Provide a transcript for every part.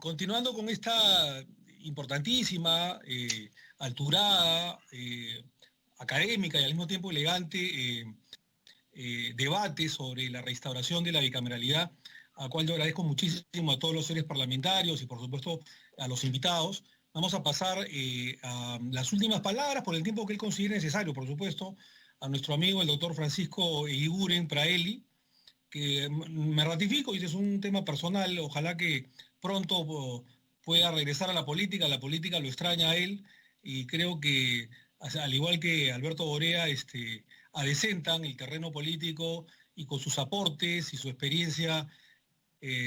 continuando con esta importantísima, alturada, académica y al mismo tiempo elegante debate sobre la reinstauración de la bicameralidad, al cual yo agradezco muchísimo a todos los seres parlamentarios y por supuesto a los invitados. Vamos a pasar a las últimas palabras, por el tiempo que él considere necesario, por supuesto, a nuestro amigo el doctor Francisco Eguiguren Praeli, que me ratifico, y es un tema personal, ojalá que pronto pueda regresar a la política lo extraña a él, y creo que, al igual que Alberto Borea, adecentan el terreno político y con sus aportes y su experiencia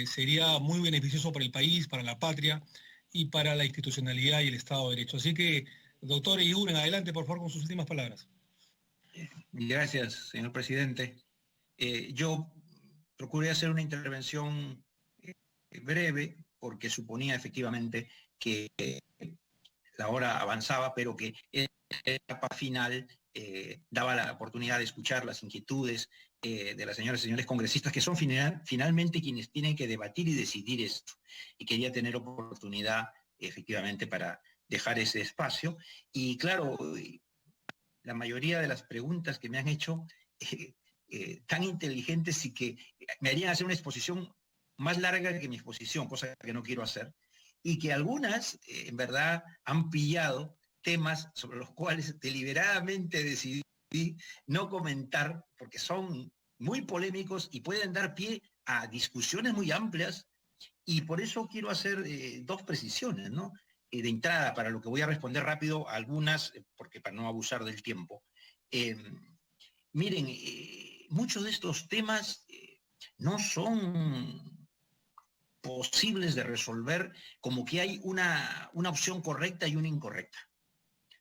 sería muy beneficioso para el país, para la patria y para la institucionalidad y el Estado de Derecho. Así que, doctor Eguiguren, adelante por favor con sus últimas palabras. Gracias, señor presidente. Yo procuré hacer una intervención breve porque suponía efectivamente que la hora avanzaba, pero que en la etapa final daba la oportunidad de escuchar las inquietudes de las señoras y señores congresistas, que son finalmente quienes tienen que debatir y decidir esto. Y quería tener oportunidad, efectivamente, para dejar ese espacio. Y claro, la mayoría de las preguntas que me han hecho, tan inteligentes y que me harían hacer una exposición más larga que mi exposición, cosa que no quiero hacer, y que algunas, en verdad, han pillado temas sobre los cuales deliberadamente decidí no comentar, porque son muy polémicos y pueden dar pie a discusiones muy amplias, y por eso quiero hacer dos precisiones, ¿no? De entrada, para lo que voy a responder rápido, algunas, porque para no abusar del tiempo. Miren, muchos de estos temas no son posibles de resolver como que hay una opción correcta y una incorrecta.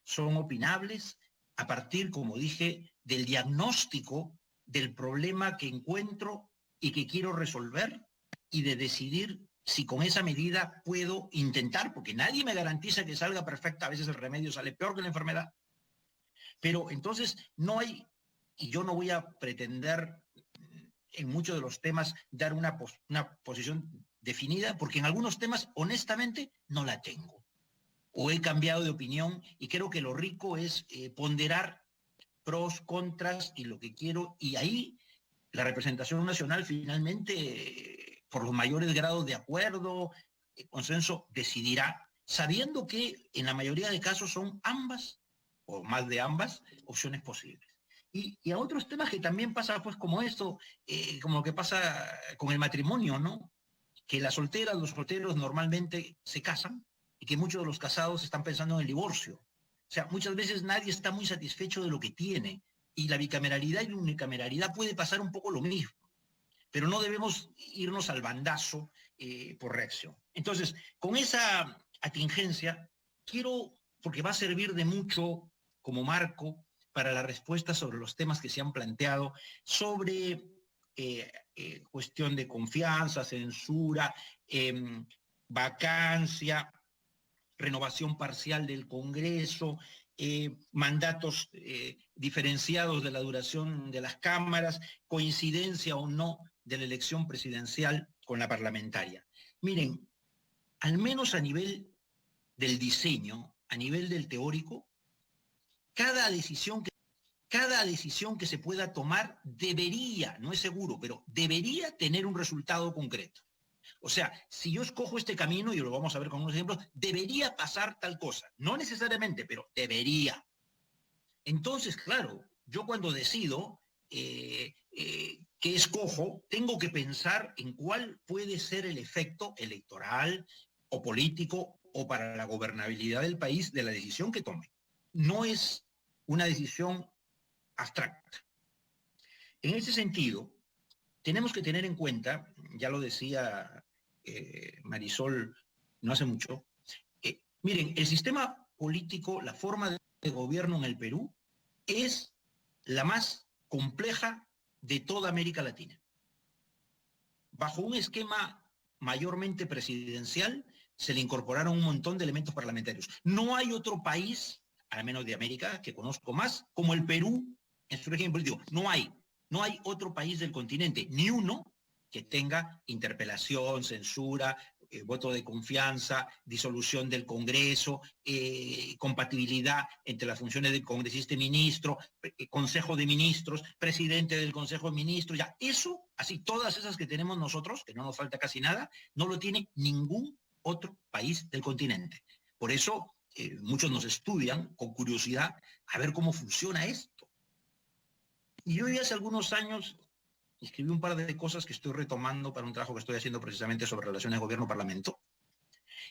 Son opinables a partir, como dije, del diagnóstico del problema que encuentro y que quiero resolver, y de decidir si con esa medida puedo intentar, porque nadie me garantiza que salga perfecta, a veces el remedio sale peor que la enfermedad. Pero entonces no hay, y yo no voy a pretender en muchos de los temas dar una posición definida, porque en algunos temas, honestamente, no la tengo. O he cambiado de opinión, y creo que lo rico es ponderar pros, contras y lo que quiero, y ahí la representación nacional finalmente, por los mayores grados de acuerdo, consenso, decidirá, sabiendo que en la mayoría de casos son ambas, o más de ambas, opciones posibles. Y a otros temas que también pasa, pues, como esto, como lo que pasa con el matrimonio, ¿no? Que las solteras, los solteros normalmente se casan, y que muchos de los casados están pensando en el divorcio. O sea, muchas veces nadie está muy satisfecho de lo que tiene, y la bicameralidad y la unicameralidad puede pasar un poco lo mismo, pero no debemos irnos al bandazo por reacción. Entonces, con esa atingencia, quiero, porque va a servir de mucho como marco para la respuesta sobre los temas que se han planteado, sobre cuestión de confianza, censura, vacancia, renovación parcial del Congreso, mandatos diferenciados de la duración de las cámaras, coincidencia o no de la elección presidencial con la parlamentaria. Miren, al menos a nivel del diseño, a nivel del teórico, cada decisión que se pueda tomar debería, no es seguro, pero debería tener un resultado concreto. O sea, si yo escojo este camino, y lo vamos a ver con unos ejemplos, debería pasar tal cosa. No necesariamente, pero debería. Entonces, claro, yo cuando decido qué escojo, tengo que pensar en cuál puede ser el efecto electoral o político o para la gobernabilidad del país de la decisión que tome. No es una decisión abstracta. En ese sentido, tenemos que tener en cuenta, ya lo decía Marisol no hace mucho, miren, el sistema político, la forma de gobierno en el Perú es la más compleja de toda América Latina. Bajo un esquema mayormente presidencial, se le incorporaron un montón de elementos parlamentarios. No hay otro país, al menos de América, que conozco más, como el Perú en su régimen político. No hay otro país del continente, ni uno, que tenga interpelación, censura, voto de confianza, disolución del Congreso, compatibilidad entre las funciones del congresista y ministro, Consejo de Ministros, presidente del Consejo de Ministros, ya eso, así todas esas que tenemos nosotros, que no nos falta casi nada, no lo tiene ningún otro país del continente. Por eso muchos nos estudian con curiosidad a ver cómo funciona esto. Y yo ya hace algunos años escribí un par de cosas que estoy retomando para un trabajo que estoy haciendo precisamente sobre relaciones gobierno-parlamento,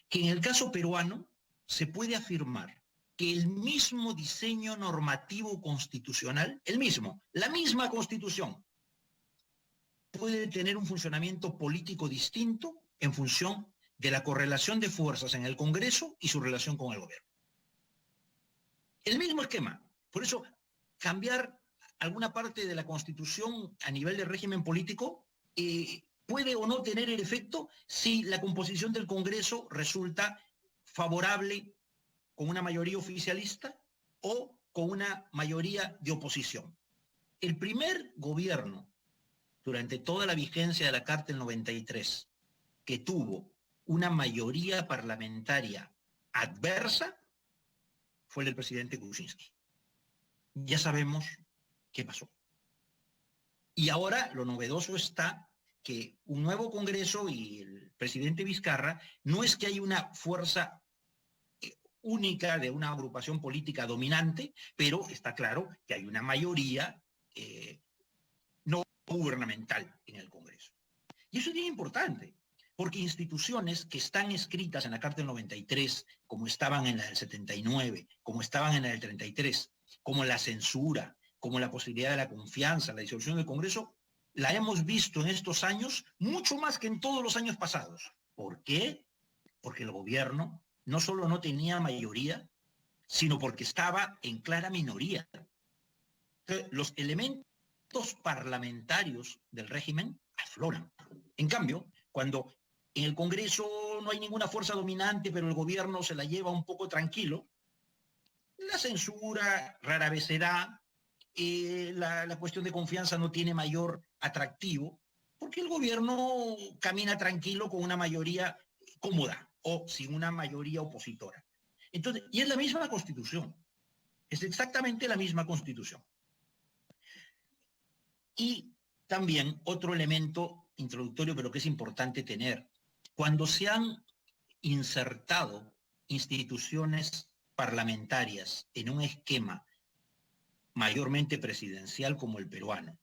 que en el caso peruano se puede afirmar que el mismo diseño normativo constitucional, la misma constitución, puede tener un funcionamiento político distinto en función de la correlación de fuerzas en el Congreso y su relación con el gobierno. El mismo esquema. Por eso, cambiar alguna parte de la Constitución a nivel de régimen político puede o no tener el efecto si la composición del Congreso resulta favorable con una mayoría oficialista o con una mayoría de oposición. El primer gobierno durante toda la vigencia de la Carta del 93 que tuvo una mayoría parlamentaria adversa fue el del presidente Kuczynski. Ya sabemos qué pasó. Y ahora lo novedoso está que un nuevo Congreso y el presidente Vizcarra, no es que haya una fuerza única de una agrupación política dominante, pero está claro que hay una mayoría no gubernamental en el Congreso. Y eso es bien importante, porque instituciones que están escritas en la Carta del 93, como estaban en la del 79, como estaban en la del 33, como la censura, como la posibilidad de la confianza, la disolución del Congreso, la hemos visto en estos años mucho más que en todos los años pasados. ¿Por qué? Porque el gobierno no solo no tenía mayoría, sino porque estaba en clara minoría. Entonces, los elementos parlamentarios del régimen afloran. En cambio, cuando en el Congreso no hay ninguna fuerza dominante, pero el gobierno se la lleva un poco tranquilo, la censura rara vez se da, la cuestión de confianza no tiene mayor atractivo, porque el gobierno camina tranquilo con una mayoría cómoda o sin una mayoría opositora. Entonces, y es la misma Constitución, es exactamente la misma Constitución. Y también otro elemento introductorio, pero que es importante tener, cuando se han insertado instituciones parlamentarias en un esquema mayormente presidencial como el peruano,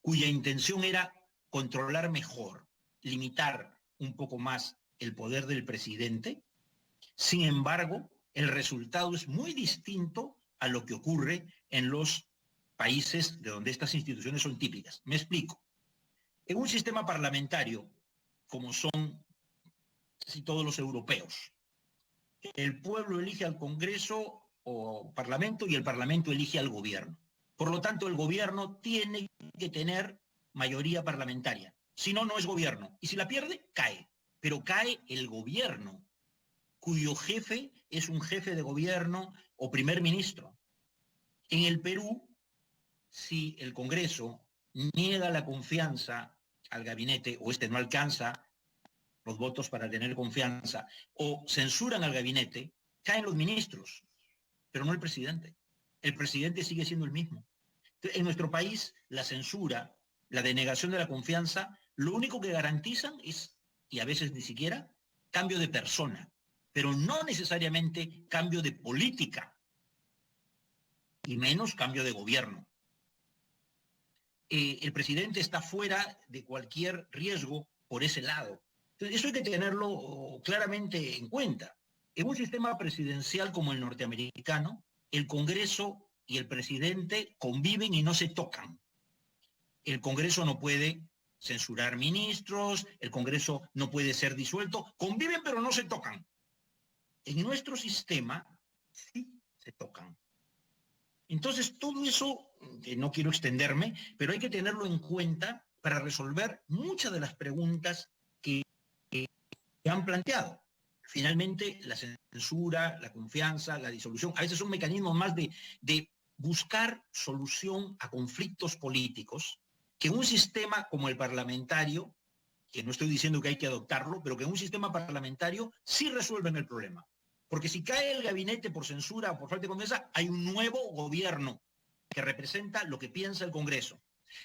cuya intención era controlar mejor, limitar un poco más el poder del presidente, sin embargo, el resultado es muy distinto a lo que ocurre en los países de donde estas instituciones son típicas. Me explico. En un sistema parlamentario, como son casi todos los europeos, el pueblo elige al Congreso o Parlamento y el Parlamento elige al gobierno. Por lo tanto, el gobierno tiene que tener mayoría parlamentaria. Si no, no es gobierno. Y si la pierde, cae. Pero cae el gobierno, cuyo jefe es un jefe de gobierno o primer ministro. En el Perú, si el Congreso niega la confianza al gabinete o este no alcanza los votos para tener confianza o censuran al gabinete, caen los ministros, pero no el presidente. El presidente sigue siendo el mismo. En nuestro país, la censura, la denegación de la confianza, lo único que garantizan es, y a veces ni siquiera, cambio de persona, pero no necesariamente cambio de política, y menos cambio de gobierno. El presidente está fuera de cualquier riesgo por ese lado. Entonces, eso hay que tenerlo claramente en cuenta. En un sistema presidencial como el norteamericano, el Congreso y el presidente conviven y no se tocan. El Congreso no puede censurar ministros, el Congreso no puede ser disuelto, conviven pero no se tocan. En nuestro sistema sí se tocan. Entonces, todo eso, no quiero extenderme, pero hay que tenerlo en cuenta para resolver muchas de las preguntas que han planteado. Finalmente, la censura, la confianza, la disolución, a veces son mecanismos más de buscar solución a conflictos políticos que un sistema como el parlamentario que no estoy diciendo que hay que adoptarlo, pero que en un sistema parlamentario sí resuelven el problema. Porque si cae el gabinete por censura o por falta de confianza, hay un nuevo gobierno que representa lo que piensa el Congreso.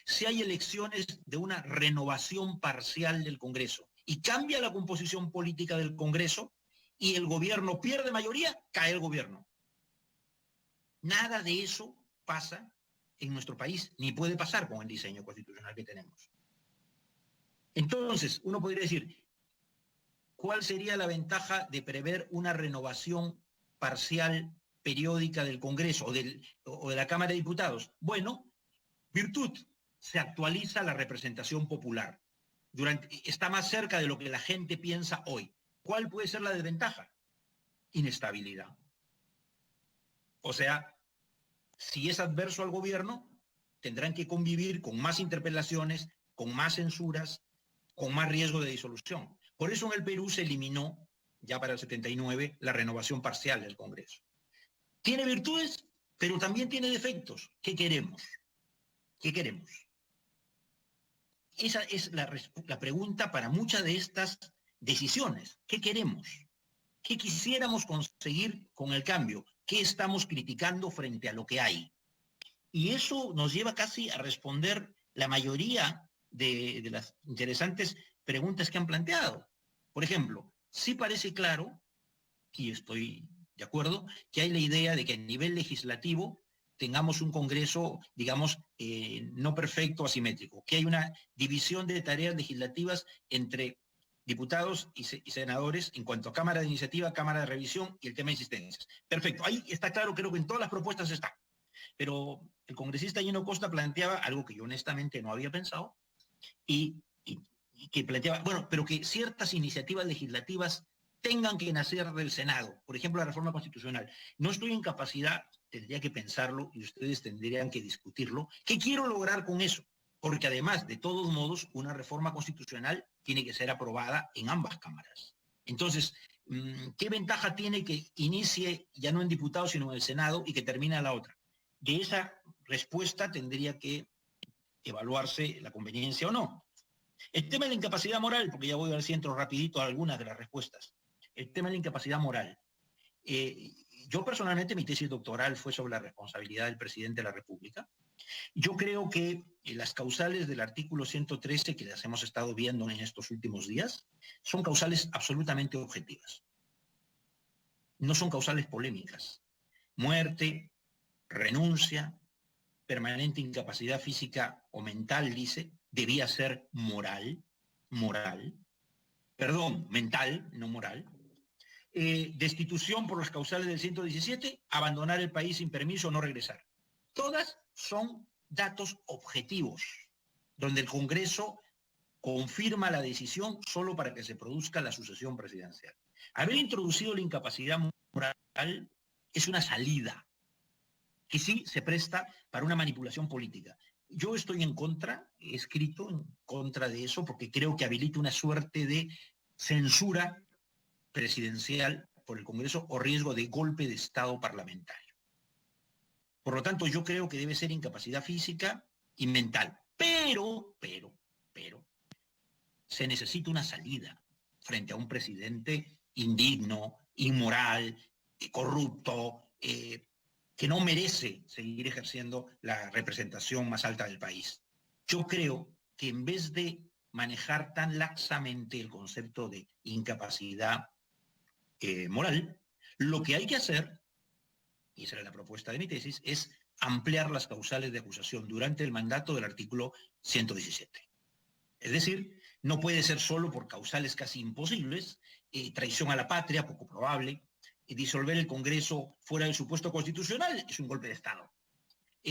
Si hay elecciones de una renovación parcial del Congreso y cambia la composición política del Congreso y el gobierno pierde mayoría, cae el gobierno. Nada de eso pasa en nuestro país, ni puede pasar con el diseño constitucional que tenemos. Entonces, uno podría decir, ¿cuál sería la ventaja de prever una renovación parcial periódica del Congreso o de la Cámara de Diputados? Bueno, virtud, se actualiza la representación popular. Está más cerca de lo que la gente piensa hoy. ¿Cuál puede ser la desventaja? Inestabilidad. O sea, si es adverso al gobierno, tendrán que convivir con más interpelaciones, con más censuras, con más riesgo de disolución. Por eso en el Perú se eliminó, ya para el 79, la renovación parcial del Congreso. Tiene virtudes, pero también tiene defectos. ¿Qué queremos? ¿Qué queremos? Esa es la pregunta para muchas de estas decisiones. ¿Qué queremos? ¿Qué quisiéramos conseguir con el cambio? ¿Qué estamos criticando frente a lo que hay? Y eso nos lleva casi a responder la mayoría de las interesantes preguntas que han planteado. Por ejemplo, sí parece claro, y estoy de acuerdo, que hay la idea de que a nivel legislativo tengamos un Congreso, digamos, no perfecto, asimétrico, que hay una división de tareas legislativas entre diputados y senadores en cuanto a Cámara de Iniciativa, Cámara de Revisión y el tema de insistencias. Perfecto, ahí está claro, creo que en todas las propuestas está. Pero el congresista Gino Costa planteaba algo que yo honestamente no había pensado y que planteaba, bueno, pero que ciertas iniciativas legislativas tengan que nacer del Senado, por ejemplo, la reforma constitucional. No estoy en capacidad, tendría que pensarlo y ustedes tendrían que discutirlo. ¿Qué quiero lograr con eso? Porque además, de todos modos, una reforma constitucional tiene que ser aprobada en ambas cámaras. Entonces, ¿qué ventaja tiene que inicie ya no en diputados, sino en el Senado y que termine a la otra? De esa respuesta tendría que evaluarse la conveniencia o no. El tema de la incapacidad moral, porque ya voy a ver si entro rapidito a algunas de las respuestas. El tema de la incapacidad moral. Yo personalmente mi tesis doctoral fue sobre la responsabilidad del presidente de la República. Yo creo que las causales del artículo 113 que las hemos estado viendo en estos últimos días son causales absolutamente objetivas. No son causales polémicas. Muerte, renuncia, permanente incapacidad física o mental, dice, debía ser mental, no moral. Destitución por las causales del 117, abandonar el país sin permiso o no regresar. Todas son datos objetivos, donde el Congreso confirma la decisión solo para que se produzca la sucesión presidencial. Haber introducido la incapacidad moral es una salida que sí se presta para una manipulación política. Yo estoy en contra, he escrito en contra de eso, porque creo que habilita una suerte de censura presidencial por el Congreso o riesgo de golpe de Estado parlamentario. Por lo tanto, yo creo que debe ser incapacidad física y mental. Pero, se necesita una salida frente a un presidente indigno, inmoral, corrupto, que no merece seguir ejerciendo la representación más alta del país. Yo creo que en vez de manejar tan laxamente el concepto de incapacidad moral, lo que hay que hacer, y esa era la propuesta de mi tesis, es ampliar las causales de acusación durante el mandato del artículo 117. Es decir, no puede ser solo por causales casi imposibles, traición a la patria, poco probable, disolver el Congreso fuera del supuesto constitucional, es un golpe de Estado.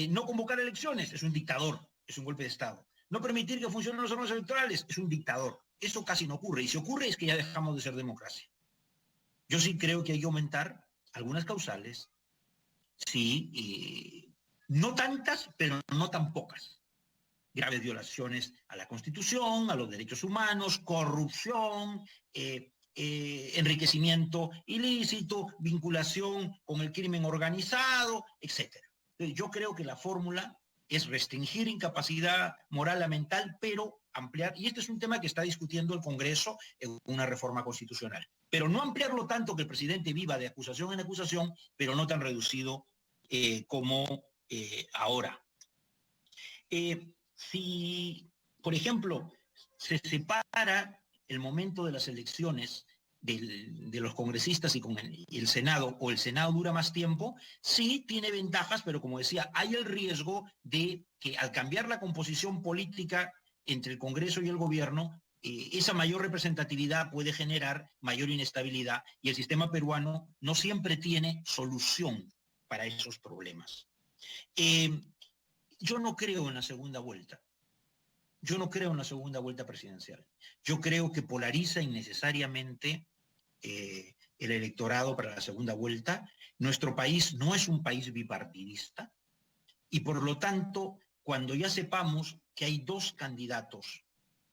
No convocar elecciones, es un dictador, es un golpe de Estado. No permitir que funcionen los órganos electorales, es un dictador. Eso casi no ocurre, y si ocurre es que ya dejamos de ser democracia. Yo sí creo que hay que aumentar algunas causales, sí, no tantas, pero no tan pocas. Graves violaciones a la Constitución, a los derechos humanos, corrupción, enriquecimiento ilícito, vinculación con el crimen organizado, etc. Yo creo que la fórmula es restringir incapacidad moral o mental, pero ampliar, y este es un tema que está discutiendo el Congreso en una reforma constitucional, pero no ampliarlo tanto que el presidente viva de acusación en acusación, pero no tan reducido como ahora. Si, por ejemplo, se separa el momento de las elecciones de los congresistas y con el Senado, o el Senado dura más tiempo, sí tiene ventajas, pero como decía, hay el riesgo de que al cambiar la composición política entre el Congreso y el gobierno, esa mayor representatividad puede generar mayor inestabilidad y el sistema peruano no siempre tiene solución para esos problemas. Yo no creo en la segunda vuelta. Yo no creo en la segunda vuelta presidencial. Yo creo que polariza innecesariamente el electorado para la segunda vuelta. Nuestro país no es un país bipartidista y por lo tanto, cuando ya sepamos que hay dos candidatos,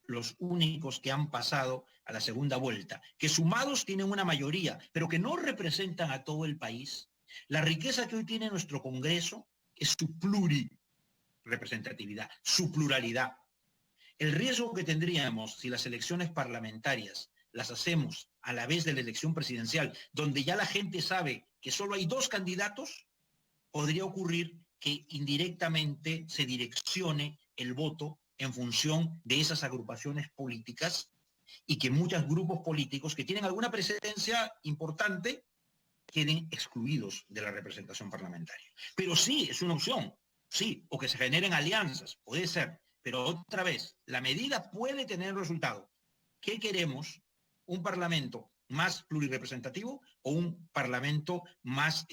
los únicos que han pasado a la segunda vuelta, que sumados tienen una mayoría, pero que no representan a todo el país, la riqueza que hoy tiene nuestro Congreso es su plurirepresentatividad, su pluralidad. El riesgo que tendríamos si las elecciones parlamentarias las hacemos a la vez de la elección presidencial, donde ya la gente sabe que solo hay dos candidatos, podría ocurrir que indirectamente se direccione el voto en función de esas agrupaciones políticas y que muchos grupos políticos que tienen alguna presencia importante queden excluidos de la representación parlamentaria. Pero sí, es una opción, sí, o que se generen alianzas, puede ser, pero otra vez, la medida puede tener resultado. ¿Qué queremos? ¿Un parlamento más plurirepresentativo o un parlamento más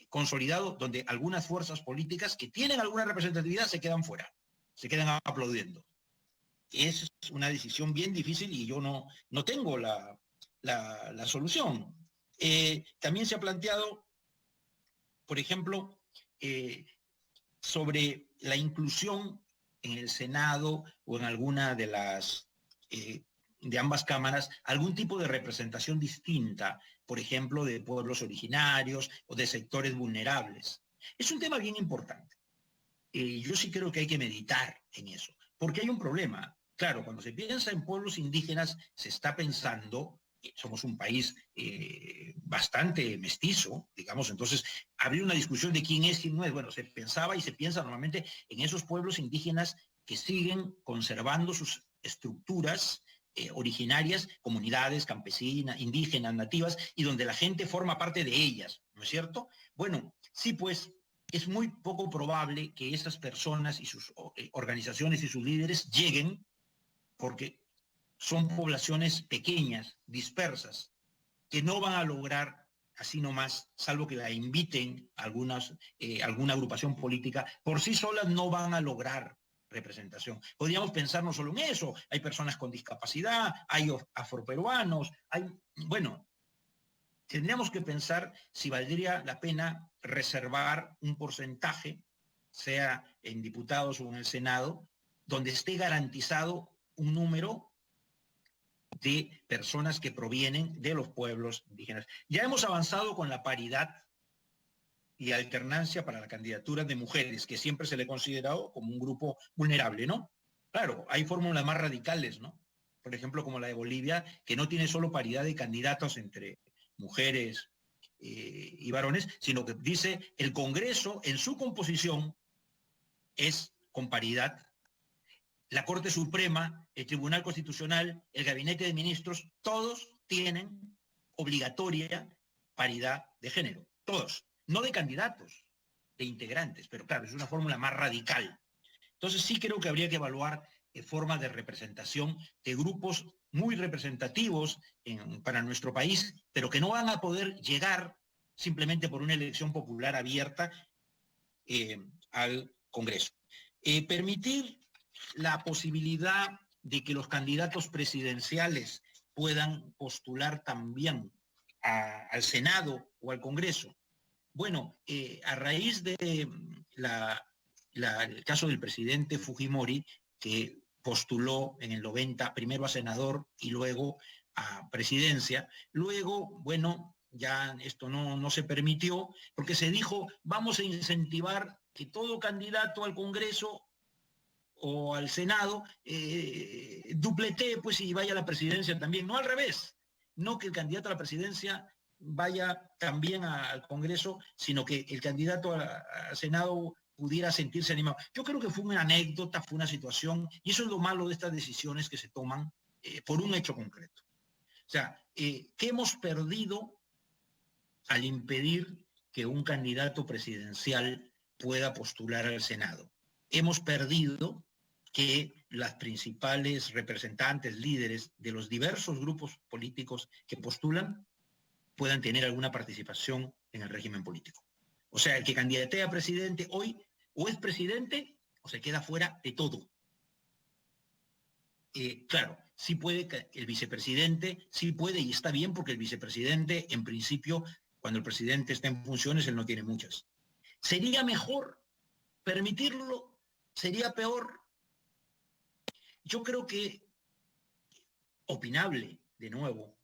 consolidado donde algunas fuerzas políticas que tienen alguna representatividad se quedan fuera, se quedan aplaudiendo? Es una decisión bien difícil y yo no tengo la solución. También se ha planteado, por ejemplo, sobre la inclusión en el Senado o en alguna de las de ambas cámaras, algún tipo de representación distinta, por ejemplo, de pueblos originarios o de sectores vulnerables. Es un tema bien importante. Yo sí creo que hay que meditar en eso, porque hay un problema. Claro, cuando se piensa en pueblos indígenas, se está pensando, somos un país bastante mestizo, digamos, entonces habría una discusión de quién es, quién no es. Bueno, se pensaba y se piensa normalmente en esos pueblos indígenas que siguen conservando sus estructuras originarias, comunidades campesinas, indígenas, nativas, y donde la gente forma parte de ellas, ¿no es cierto? Bueno, sí, pues es muy poco probable que esas personas y sus organizaciones y sus líderes lleguen, porque son poblaciones pequeñas, dispersas, que no van a lograr así nomás, salvo que la inviten alguna agrupación política, por sí solas no van a lograr representación. Podríamos pensar no solo en eso, hay personas con discapacidad, hay afroperuanos, bueno, tendríamos que pensar si valdría la pena reservar un porcentaje, sea en diputados o en el Senado, donde esté garantizado un número de personas que provienen de los pueblos indígenas. Ya hemos avanzado con la paridad y alternancia para la candidatura de mujeres, que siempre se le ha considerado como un grupo vulnerable, ¿no? Claro, hay fórmulas más radicales, ¿no? Por ejemplo, como la de Bolivia, que no tiene solo paridad de candidatos entre mujeres y varones, sino que dice el Congreso en su composición es con paridad. La Corte Suprema, el Tribunal Constitucional, el Gabinete de Ministros, todos tienen obligatoria paridad de género, todos. No de candidatos, de integrantes, pero claro, es una fórmula más radical. Entonces sí creo que habría que evaluar formas de representación de grupos muy representativos para nuestro país, pero que no van a poder llegar simplemente por una elección popular abierta al Congreso. Permitir la posibilidad de que los candidatos presidenciales puedan postular también al Senado o al Congreso. Bueno, a raíz de el caso del presidente Fujimori, que postuló en el 90 primero a senador y luego a presidencia, luego, bueno, ya esto no se permitió, porque se dijo, vamos a incentivar que todo candidato al Congreso o al Senado dupletee pues y vaya a la presidencia también, no al revés, no que el candidato a la presidencia vaya también al Congreso, sino que el candidato al Senado pudiera sentirse animado. Yo creo que fue una anécdota, fue una situación, y eso es lo malo de estas decisiones que se toman por un hecho concreto. O sea, ¿qué hemos perdido al impedir que un candidato presidencial pueda postular al Senado? Hemos perdido que las principales representantes, líderes de los diversos grupos políticos que postulan puedan tener alguna participación en el régimen político. O sea, el que candidatea a presidente hoy o es presidente o se queda fuera de todo. Claro, sí puede el vicepresidente, sí puede y está bien porque el vicepresidente, en principio, cuando el presidente está en funciones, él no tiene muchas. ¿Sería mejor permitirlo? ¿Sería peor? Yo creo que, opinable, de nuevo,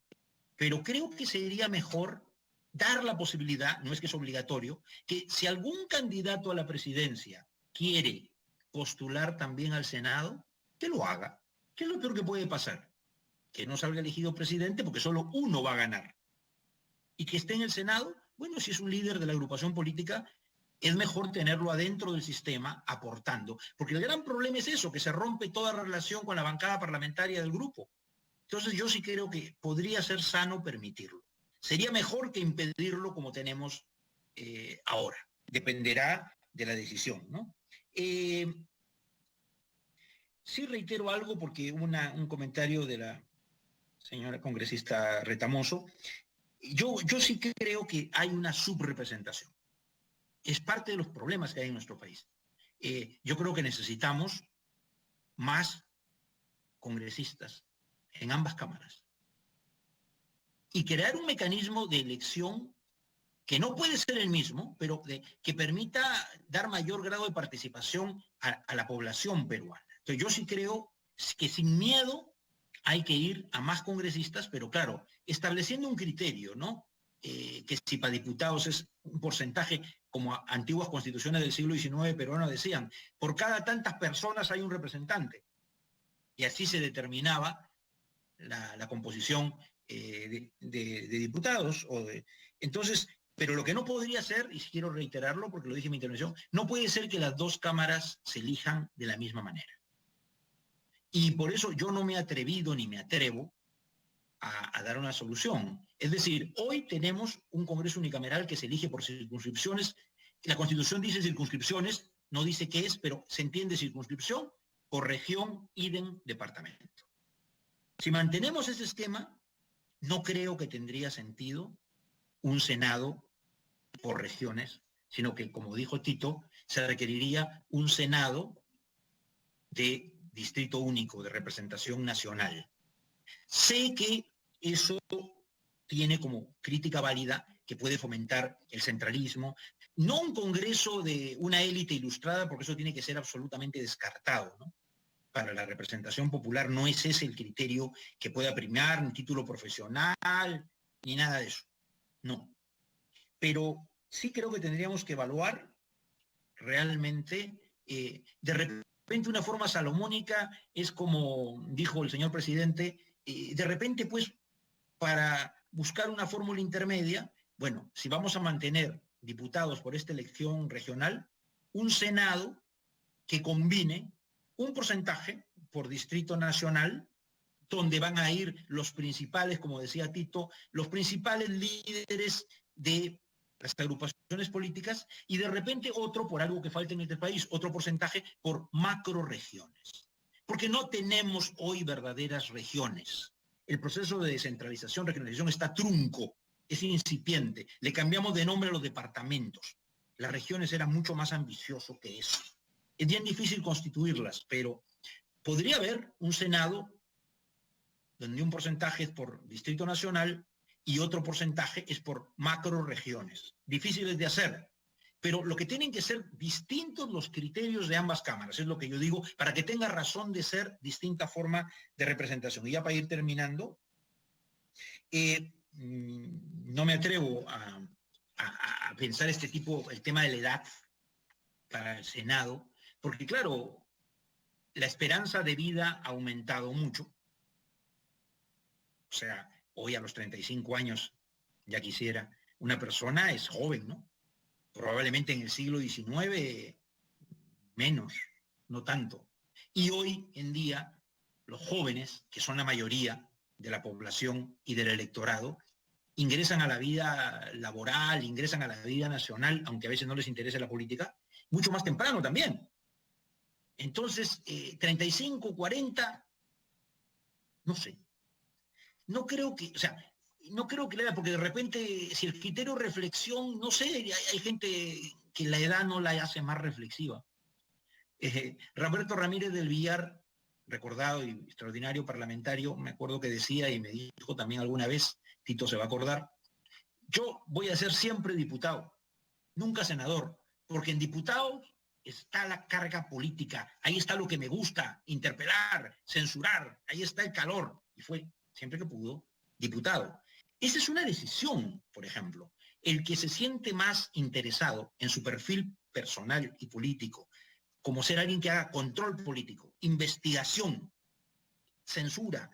pero creo que sería mejor dar la posibilidad, no es que es obligatorio, que si algún candidato a la presidencia quiere postular también al Senado, que lo haga. ¿Qué es lo peor que puede pasar? Que no salga elegido presidente porque solo uno va a ganar. Y que esté en el Senado, bueno, si es un líder de la agrupación política, es mejor tenerlo adentro del sistema aportando. Porque el gran problema es eso, que se rompe toda relación con la bancada parlamentaria del grupo. Entonces yo sí creo que podría ser sano permitirlo. Sería mejor que impedirlo como tenemos ahora. Dependerá de la decisión, ¿no? Sí reitero algo porque un comentario de la señora congresista Retamoso. Yo sí creo que hay una subrepresentación. Es parte de los problemas que hay en nuestro país. Yo creo que necesitamos más congresistas en ambas cámaras. Y crear un mecanismo de elección que no puede ser el mismo, pero que permita dar mayor grado de participación a la población peruana. Entonces yo sí creo que sin miedo hay que ir a más congresistas, pero claro, estableciendo un criterio, ¿no? Que si para diputados es un porcentaje, como antiguas constituciones del siglo XIX peruano decían, por cada tantas personas hay un representante. Y así se determinaba la composición de diputados. Entonces, pero lo que no podría ser, y quiero reiterarlo porque lo dije en mi intervención, no puede ser que las dos cámaras se elijan de la misma manera. Y por eso yo no me he atrevido ni me atrevo a dar una solución. Es decir, hoy tenemos un Congreso unicameral que se elige por circunscripciones. La Constitución dice circunscripciones, no dice qué es, pero se entiende circunscripción por región, idem, departamento. Si mantenemos ese esquema, no creo que tendría sentido un Senado por regiones, sino que, como dijo Tito, se requeriría un Senado de distrito único, de representación nacional. Sé que eso tiene como crítica válida que puede fomentar el centralismo, no un congreso de una élite ilustrada, porque eso tiene que ser absolutamente descartado, ¿no? Para la representación popular no es ese el criterio que pueda primar, ni título profesional, ni nada de eso. No. Pero sí creo que tendríamos que evaluar realmente, de repente una forma salomónica es como dijo el señor presidente, de repente pues para buscar una fórmula intermedia, bueno, si vamos a mantener diputados por esta elección regional, un Senado que combine un porcentaje por distrito nacional, donde van a ir los principales, como decía Tito, los principales líderes de las agrupaciones políticas, y de repente otro, por algo que falta en este país, otro porcentaje por macroregiones. Porque no tenemos hoy verdaderas regiones. El proceso de descentralización, regionalización está trunco, es incipiente. Le cambiamos de nombre a los departamentos. Las regiones eran mucho más ambicioso que eso. Es bien difícil constituirlas, pero podría haber un Senado donde un porcentaje es por distrito nacional y otro porcentaje es por macroregiones. Difíciles de hacer, pero lo que tienen que ser distintos los criterios de ambas cámaras, es lo que yo digo, para que tenga razón de ser distinta forma de representación. Y ya para ir terminando, no me atrevo a pensar el tema de la edad para el Senado, porque claro, la esperanza de vida ha aumentado mucho. O sea, hoy a los 35 años, ya quisiera, una persona es joven, ¿no? Probablemente en el siglo XIX menos, no tanto. Y hoy en día, los jóvenes, que son la mayoría de la población y del electorado, ingresan a la vida laboral, ingresan a la vida nacional, aunque a veces no les interese la política, mucho más temprano también. Entonces, 35, 40, no sé. No creo que, o sea, no creo que le haga, porque de repente, si el criterio de reflexión, no sé, hay gente que la edad no la hace más reflexiva. Roberto Ramírez del Villar, recordado y extraordinario parlamentario, me acuerdo que decía y me dijo también alguna vez, Tito se va a acordar, yo voy a ser siempre diputado, nunca senador, porque en diputado está la carga política, ahí está lo que me gusta, interpelar, censurar, ahí está el calor, y fue, siempre que pudo, diputado. Esa es una decisión, por ejemplo. El que se siente más interesado en su perfil personal y político, como ser alguien que haga control político, investigación, censura,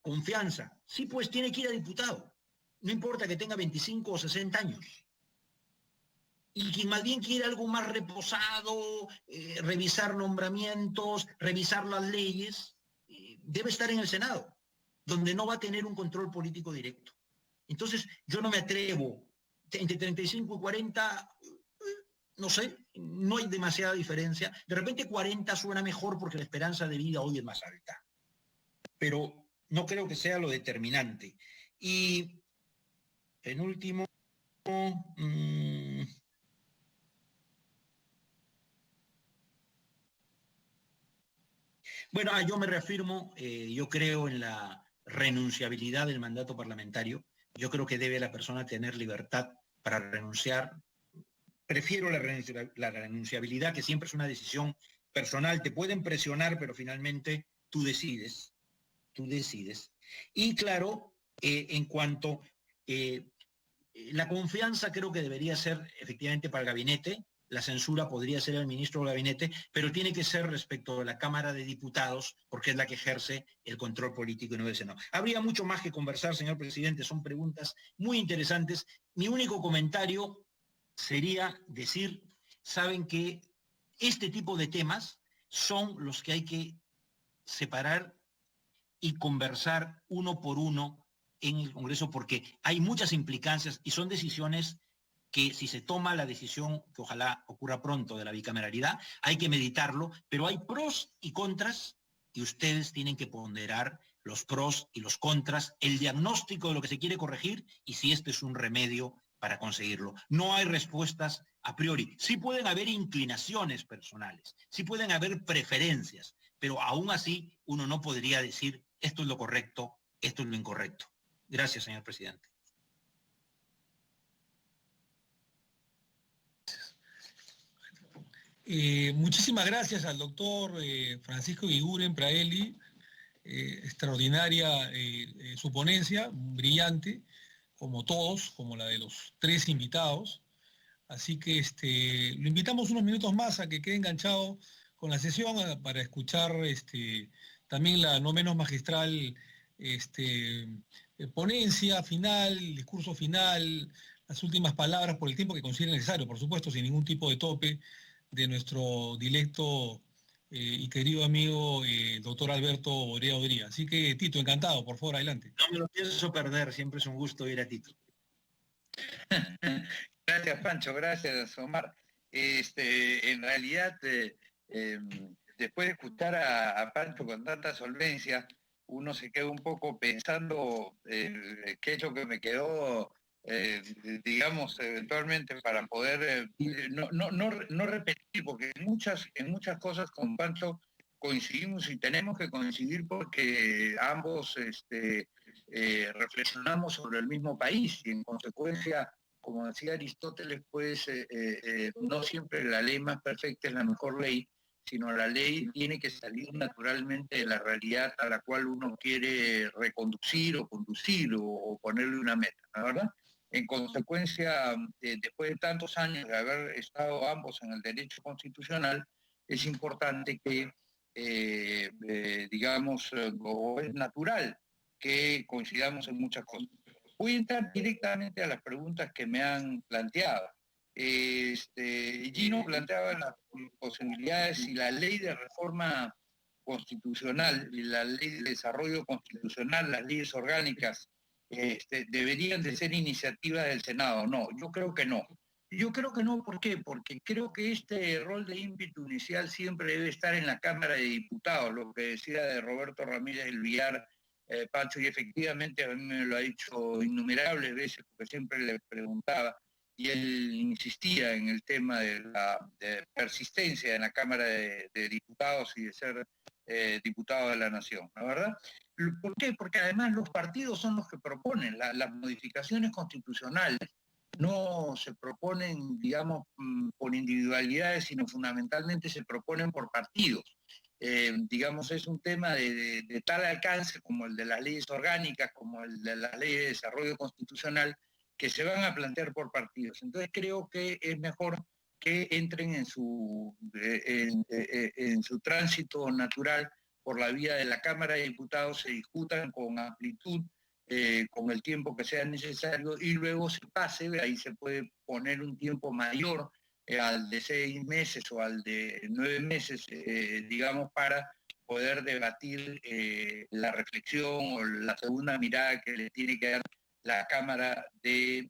confianza, sí, pues tiene que ir a diputado. No importa que tenga 25 o 60 años. Y quien más bien quiere algo más reposado, revisar nombramientos, revisar las leyes, debe estar en el Senado, donde no va a tener un control político directo. Entonces, yo no me atrevo, entre 35 y 40, no sé, no hay demasiada diferencia. De repente 40 suena mejor porque la esperanza de vida hoy es más alta. Pero no creo que sea lo determinante. Y, en último, bueno, yo me reafirmo, yo creo en la renunciabilidad del mandato parlamentario. Yo creo que debe la persona tener libertad para renunciar. Prefiero la renunciabilidad, que siempre es una decisión personal. Te pueden presionar, pero finalmente tú decides. Tú decides. Y claro, en cuanto la confianza creo que debería ser efectivamente para el gabinete, la censura podría ser el ministro del gabinete, pero tiene que ser respecto a la Cámara de Diputados, porque es la que ejerce el control político y no el Senado. Habría mucho más que conversar, señor presidente, son preguntas muy interesantes. Mi único comentario sería decir, saben que este tipo de temas son los que hay que separar y conversar uno por uno en el Congreso, porque hay muchas implicancias y son decisiones que, si se toma la decisión, que ojalá ocurra pronto, de la bicameralidad, hay que meditarlo, pero hay pros y contras y ustedes tienen que ponderar los pros y los contras, el diagnóstico de lo que se quiere corregir y si este es un remedio para conseguirlo. No hay respuestas a priori. Sí pueden haber inclinaciones personales, sí pueden haber preferencias, pero aún así uno no podría decir esto es lo correcto, esto es lo incorrecto. Gracias, señor presidente. Muchísimas gracias al doctor Francisco Guiguren Praeli, extraordinaria su ponencia, brillante, como todos, como la de los tres invitados. Así que lo invitamos unos minutos más a que quede enganchado con la sesión para escuchar también la no menos magistral ponencia final, discurso final, las últimas palabras por el tiempo que considere necesario, por supuesto, sin ningún tipo de tope, de nuestro directo y querido amigo doctor Alberto Orea Odría. Así que, Tito, encantado, por favor, adelante. No me lo pienso perder, siempre es un gusto ir a Tito. Gracias, Pancho, gracias, Omar. En realidad, después de escuchar a Pancho con tanta solvencia, uno se queda un poco pensando qué es lo que me quedó, digamos, eventualmente para poder no repetir, porque en muchas cosas con Pancho coincidimos y tenemos que coincidir porque ambos reflexionamos sobre el mismo país y en consecuencia, como decía Aristóteles, pues no siempre la ley más perfecta es la mejor ley, sino la ley tiene que salir naturalmente de la realidad a la cual uno quiere reconducir o conducir o ponerle una meta, ¿no? ¿Verdad? En consecuencia, después de tantos años de haber estado ambos en el derecho constitucional, es importante que, digamos, o es natural que coincidamos en muchas cosas. Voy a entrar directamente a las preguntas que me han planteado. Gino planteaba las posibilidades si la ley de reforma constitucional y la ley de desarrollo constitucional, las leyes orgánicas, deberían de ser iniciativa del Senado. No, yo creo que no. Yo creo que no, ¿por qué? Porque creo que este rol de ímpetu inicial siempre debe estar en la Cámara de Diputados, lo que decía de Roberto Ramírez del Villar, Pancho, y efectivamente a mí me lo ha dicho innumerables veces, porque siempre le preguntaba, y él insistía en el tema de la persistencia en la Cámara de Diputados y de ser diputado de la Nación, ¿no? ¿Verdad? ¿Por qué? Porque además los partidos son los que proponen las modificaciones constitucionales. No se proponen, digamos, por individualidades, sino fundamentalmente se proponen por partidos. Digamos, es un tema de tal alcance como el de las leyes orgánicas, como el de las leyes de desarrollo constitucional, que se van a plantear por partidos. Entonces creo que es mejor que entren en su tránsito natural por la vía de la Cámara de Diputados, se discutan con amplitud, con el tiempo que sea necesario, y luego se pase, ahí se puede poner un tiempo mayor, al de 6 meses o al de 9 meses, digamos, para poder debatir la reflexión o la segunda mirada que le tiene que dar la Cámara de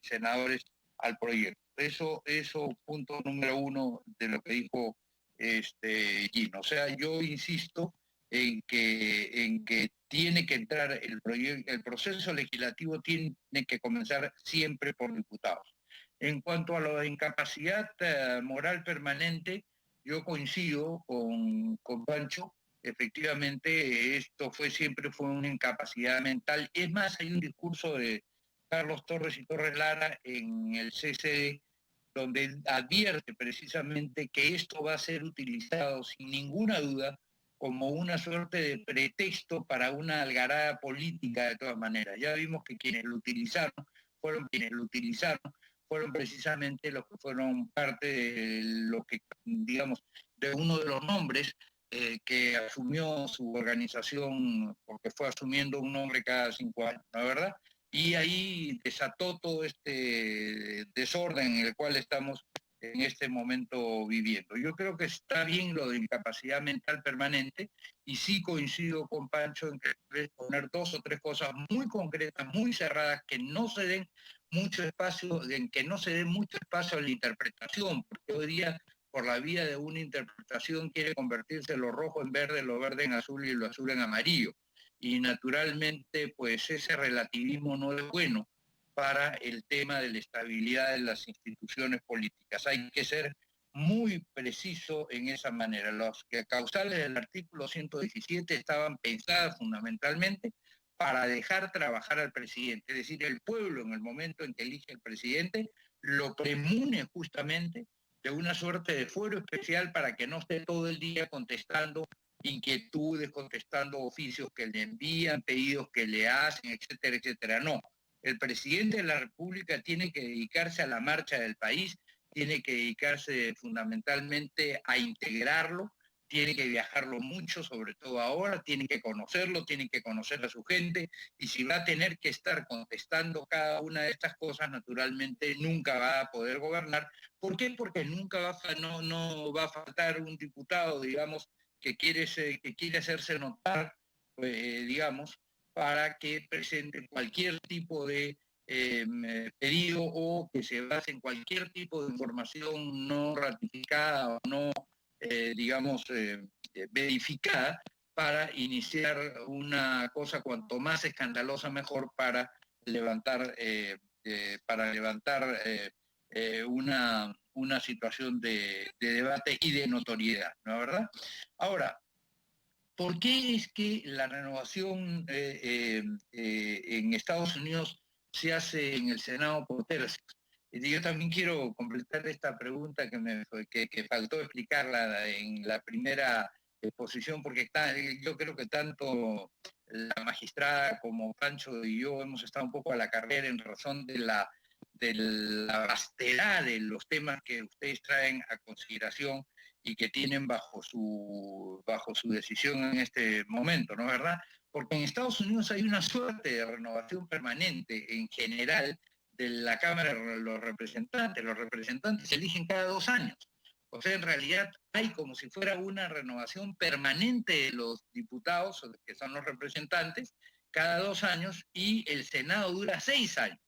Senadores al proyecto. Eso punto número uno de lo que dijo Gino. O sea, yo insisto en que tiene que entrar el proceso legislativo tiene que comenzar siempre por diputados. En cuanto a la incapacidad moral permanente, yo coincido con Pancho. Efectivamente, esto siempre fue una incapacidad mental. Es más, hay un discurso de Carlos Torres y Torres Lara en el CCD, donde advierte precisamente que esto va a ser utilizado sin ninguna duda como una suerte de pretexto para una algarada política de todas maneras. Ya vimos que quienes lo utilizaron fueron precisamente los que fueron parte de lo que, digamos, de uno de los nombres que asumió su organización, porque fue asumiendo un nombre cada 5 años, ¿no es verdad? Y ahí desató todo este desorden en el cual estamos en este momento viviendo. Yo creo que está bien lo de incapacidad mental permanente, y sí coincido con Pancho en que debe poner 2 o 3 cosas muy concretas, muy cerradas, que no se den mucho espacio, en que no se dé mucho espacio a la interpretación, porque hoy día por la vía de una interpretación quiere convertirse lo rojo en verde, lo verde en azul y lo azul en amarillo. Y naturalmente, pues ese relativismo no es bueno para el tema de la estabilidad de las instituciones políticas. Hay que ser muy preciso en esa manera. Los causales del artículo 117 estaban pensadas fundamentalmente para dejar trabajar al presidente. Es decir, el pueblo en el momento en que elige al presidente lo premune justamente de una suerte de fuero especial para que no esté todo el día contestando inquietudes, contestando oficios que le envían, pedidos que le hacen, etcétera, etcétera. No, el presidente de la República tiene que dedicarse a la marcha del país, tiene que dedicarse fundamentalmente a integrarlo, tiene que viajarlo mucho, sobre todo ahora, tiene que conocerlo, tiene que conocer a su gente, y si va a tener que estar contestando cada una de estas cosas, naturalmente nunca va a poder gobernar. ¿Por qué? Porque nunca no va a faltar un diputado, digamos, que quiere hacerse notar, digamos, para que presente cualquier tipo de pedido, o que se base en cualquier tipo de información no ratificada o no, digamos, verificada, para iniciar una cosa cuanto más escandalosa mejor para levantar una situación de debate y de notoriedad, ¿no es verdad? Ahora, ¿por qué es que la renovación en Estados Unidos se hace en el Senado por tercios? Yo también quiero completar esta pregunta que faltó explicarla en la primera exposición, porque yo creo que tanto la magistrada como Pancho y yo hemos estado un poco a la carrera en razón de la vastedad de los temas que ustedes traen a consideración y que tienen bajo su decisión en este momento, ¿no es verdad? Porque en Estados Unidos hay una suerte de renovación permanente en general de la Cámara de los representantes. Los representantes se eligen cada 2 años. O sea, en realidad hay como si fuera una renovación permanente de los diputados, que son los representantes, cada 2 años, y el Senado dura 6 años.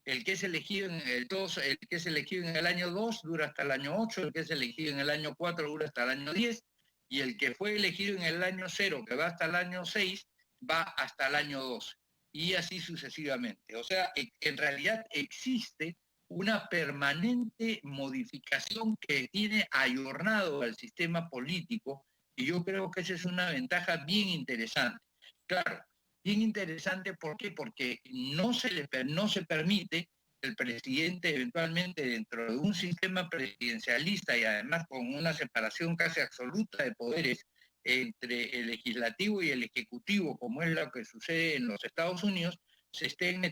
El que es elegido en el año 2 dura hasta el año 8, el que es elegido en el año 4 dura hasta el año 10, y el que fue elegido en el año 0, que va hasta el año 6, va hasta el año 12, y así sucesivamente. O sea, en realidad existe una permanente modificación que tiene ayornado al sistema político, y yo creo que esa es una ventaja bien interesante. Claro, bien interesante, ¿por qué? Porque no se permite el presidente eventualmente dentro de un sistema presidencialista y además con una separación casi absoluta de poderes entre el legislativo y el ejecutivo, como es lo que sucede en los Estados Unidos, se estén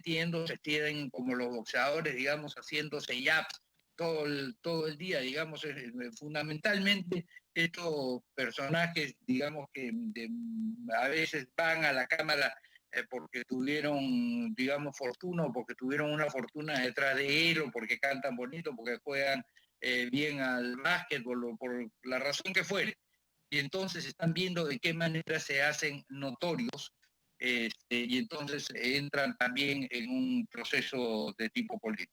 como los boxeadores, digamos, haciéndose jabs todo el día, digamos, fundamentalmente estos personajes, digamos, a veces van a la Cámara porque tuvieron, digamos, fortuna, o porque tuvieron una fortuna detrás de él, o porque cantan bonito, porque juegan bien al básquetbol, o por la razón que fuere. Y entonces están viendo de qué manera se hacen notorios, y entonces entran también en un proceso de tipo político.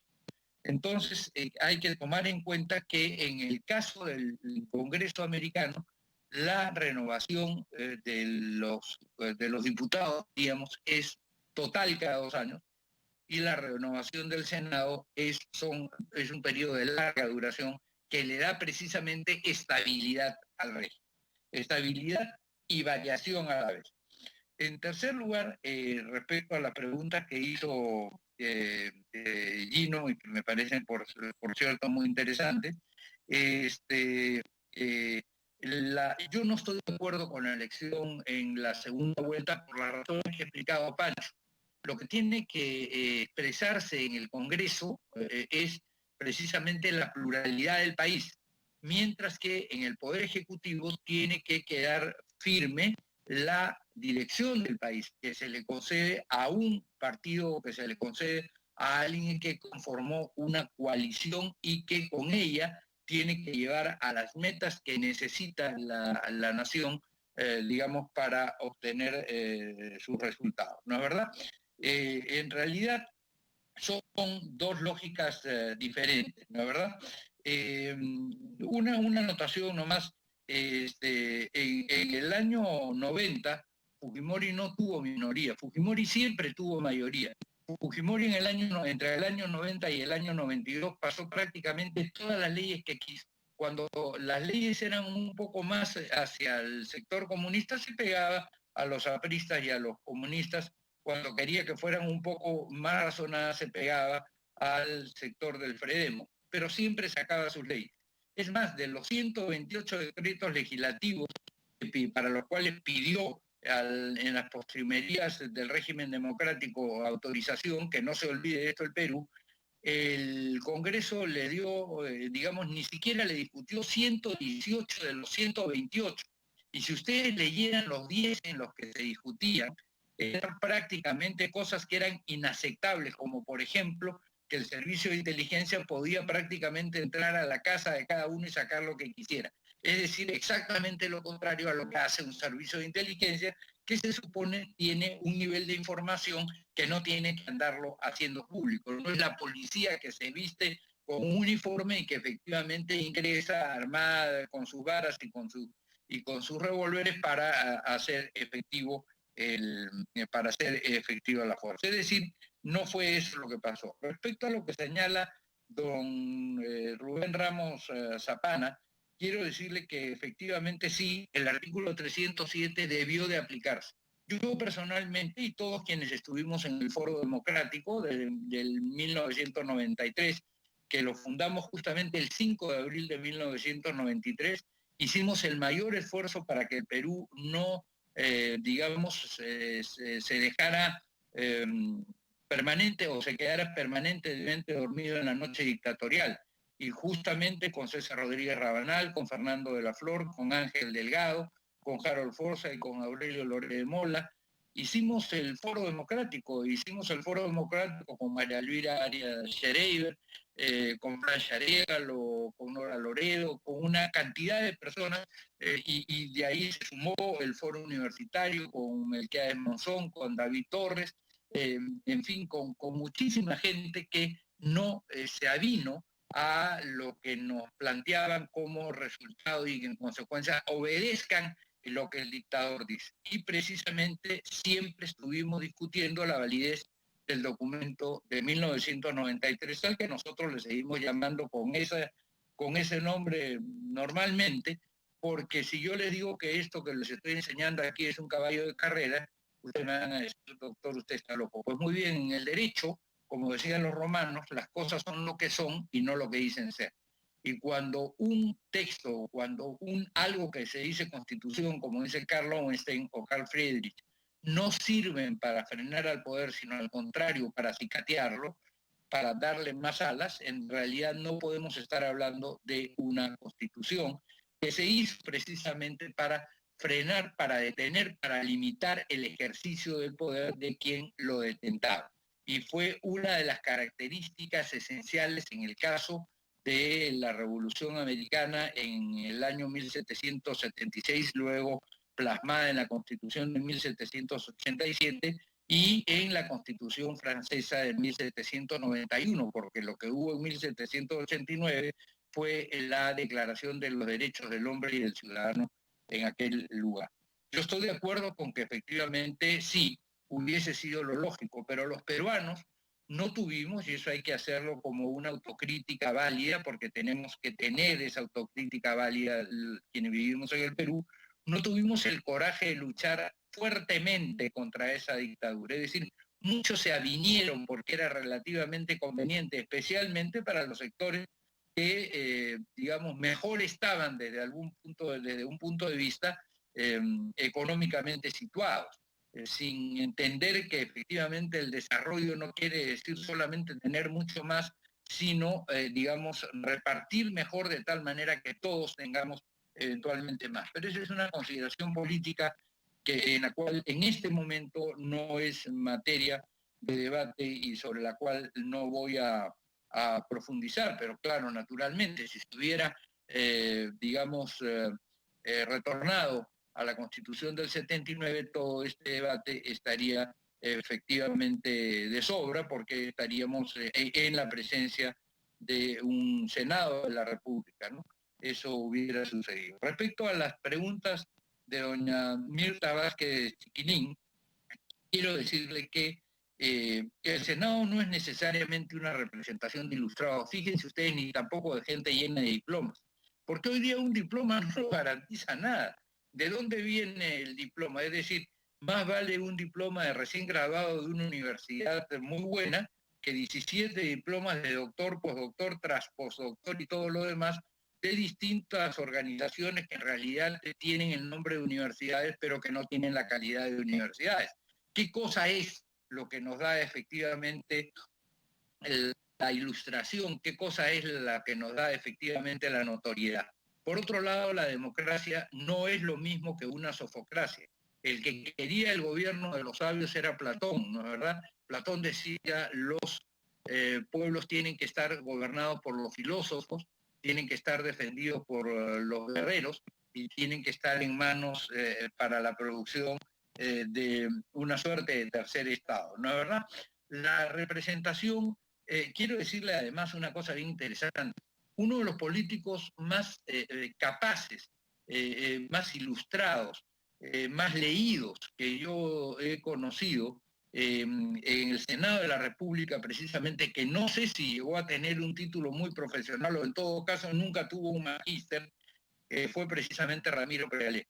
Entonces, hay que tomar en cuenta que en el caso del Congreso americano, la renovación de los diputados, digamos, es total cada 2 años, y la renovación del Senado es un periodo de larga duración que le da precisamente estabilidad al régimen. Estabilidad y variación a la vez. En tercer lugar, respecto a la pregunta que hizo Gino, y que me parecen, por cierto, muy interesantes, yo no estoy de acuerdo con la elección en la segunda vuelta por las razones que ha explicado Pancho. Lo que tiene que expresarse en el Congreso es precisamente la pluralidad del país, mientras que en el Poder Ejecutivo tiene que quedar firme la dirección del país, que se le concede a un partido, que se le concede a alguien que conformó una coalición y que con ella tiene que llevar a las metas que necesita la nación, digamos, para obtener sus resultados, ¿no es verdad? En realidad son 2 lógicas diferentes, ¿no es verdad? Una anotación nomás. En el año 90, Fujimori no tuvo minoría, Fujimori siempre tuvo mayoría. Fujimori entre el año 90 y el año 92 pasó prácticamente todas las leyes que quiso. Cuando las leyes eran un poco más hacia el sector comunista, se pegaba a los apristas y a los comunistas. Cuando quería que fueran un poco más razonadas, se pegaba al sector del Fredemo, pero siempre sacaba sus leyes. Es más, de los 128 decretos legislativos para los cuales pidió en las postrimerías del régimen democrático autorización, que no se olvide esto el Perú, el Congreso le dio, digamos, ni siquiera le discutió 118 de los 128. Y si ustedes leyeran los 10 en los que se discutían, eran prácticamente cosas que eran inaceptables, como por ejemplo que el servicio de inteligencia podía prácticamente entrar a la casa de cada uno y sacar lo que quisiera. Es decir, exactamente lo contrario a lo que hace un servicio de inteligencia, que se supone tiene un nivel de información que no tiene que andarlo haciendo público. No es la policía que se viste con un uniforme y que efectivamente ingresa armada con sus varas y con sus revólveres para hacer efectiva la fuerza. Es decir, no fue eso lo que pasó. Respecto a lo que señala don Rubén Ramos Zapana, quiero decirle que efectivamente sí, el artículo 307 debió de aplicarse. Yo personalmente, y todos quienes estuvimos en el Foro Democrático del 1993, que lo fundamos justamente el 5 de abril de 1993, hicimos el mayor esfuerzo para que el Perú no, se dejara permanente o se quedara permanentemente dormido en la noche dictatorial. Y justamente con César Rodríguez Rabanal, con Fernando de la Flor, con Ángel Delgado, con Harold Forza y con Aurelio Lore de Mola, hicimos el Foro Democrático con María Elvira Arias Schereiber, con Francia Arégalo, con Nora Loredo, con una cantidad de personas, y de ahí se sumó el Foro Universitario con Melquiades Monzón, con David Torres, en fin, con muchísima gente que no se avino a lo que nos planteaban como resultado y que en consecuencia obedezcan lo que el dictador dice. Y precisamente siempre estuvimos discutiendo la validez del documento de 1993, al que nosotros le seguimos llamando con ese nombre normalmente, porque si yo les digo que esto que les estoy enseñando aquí es un caballo de carrera, ustedes me van a decir, doctor, usted está loco. Pues muy bien, en el derecho, como decían los romanos, las cosas son lo que son y no lo que dicen ser. Y cuando un texto, cuando algo que se dice constitución, como dice Karl Lowenstein o Carl Friedrich, no sirven para frenar al poder, sino al contrario, para acicatearlo, para darle más alas, en realidad no podemos estar hablando de una constitución que se hizo precisamente para frenar, para detener, para limitar el ejercicio del poder de quien lo detentaba. Y fue una de las características esenciales en el caso de la Revolución Americana en el año 1776, luego plasmada en la Constitución de 1787 y en la Constitución francesa de 1791, porque lo que hubo en 1789 fue la Declaración de los Derechos del Hombre y del Ciudadano en aquel lugar. Yo estoy de acuerdo con que efectivamente sí, hubiese sido lo lógico, pero los peruanos no tuvimos, y eso hay que hacerlo como una autocrítica válida, porque tenemos que tener esa autocrítica válida quienes vivimos en el Perú, no tuvimos el coraje de luchar fuertemente contra esa dictadura. Es decir, muchos se avinieron porque era relativamente conveniente, especialmente para los sectores que, digamos, mejor estaban desde un punto de vista económicamente situados, sin entender que efectivamente el desarrollo no quiere decir solamente tener mucho más, sino, digamos, repartir mejor de tal manera que todos tengamos eventualmente más. Pero esa es una consideración política en la cual en este momento no es materia de debate y sobre la cual no voy a profundizar, pero claro, naturalmente, si estuviera, retornado a la Constitución del 79, todo este debate estaría efectivamente de sobra, porque estaríamos en la presencia de un Senado de la República, ¿no? Eso hubiera sucedido. Respecto a las preguntas de doña Mirta Vázquez Chiquilín, quiero decirle que el Senado no es necesariamente una representación de ilustrados, fíjense ustedes, ni tampoco de gente llena de diplomas, porque hoy día un diploma no garantiza nada. ¿De dónde viene el diploma? Es decir, más vale un diploma de recién graduado de una universidad muy buena que 17 diplomas de doctor, postdoctor, tras postdoctor y todo lo demás de distintas organizaciones que en realidad tienen el nombre de universidades, pero que no tienen la calidad de universidades. ¿Qué cosa es lo que nos da efectivamente la ilustración? ¿Qué cosa es la que nos da efectivamente la notoriedad? Por otro lado, la democracia no es lo mismo que una sofocracia. El que quería el gobierno de los sabios era Platón, ¿no es verdad? Platón decía, los pueblos tienen que estar gobernados por los filósofos, tienen que estar defendidos por los guerreros y tienen que estar en manos para la producción de una suerte de tercer estado, ¿no es verdad? La representación, quiero decirle además una cosa bien interesante, uno de los políticos más capaces, más ilustrados, más leídos que yo he conocido en el Senado de la República, precisamente, que no sé si llegó a tener un título muy profesional o en todo caso nunca tuvo un magíster, fue precisamente Ramiro Prealé.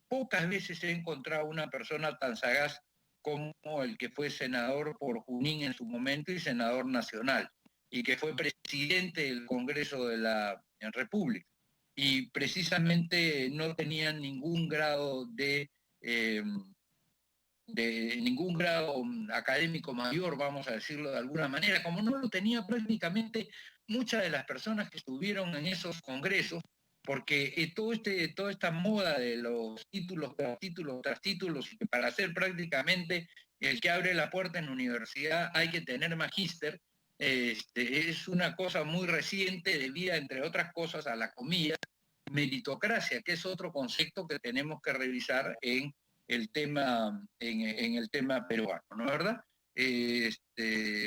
Pocas veces he encontrado una persona tan sagaz como el que fue senador por Junín en su momento y senador nacional. y que fue presidente del Congreso de la República. Y precisamente no tenían ningún grado de ningún grado académico mayor, vamos a decirlo de alguna manera, como no lo tenía prácticamente muchas de las personas que estuvieron en esos congresos, porque toda esta moda de los títulos tras títulos tras títulos, y que para ser prácticamente el que abre la puerta en la universidad hay que tener magíster, es una cosa muy reciente debido, entre otras cosas, a la comilla meritocracia, que es otro concepto que tenemos que revisar en el tema peruano, ¿no es verdad?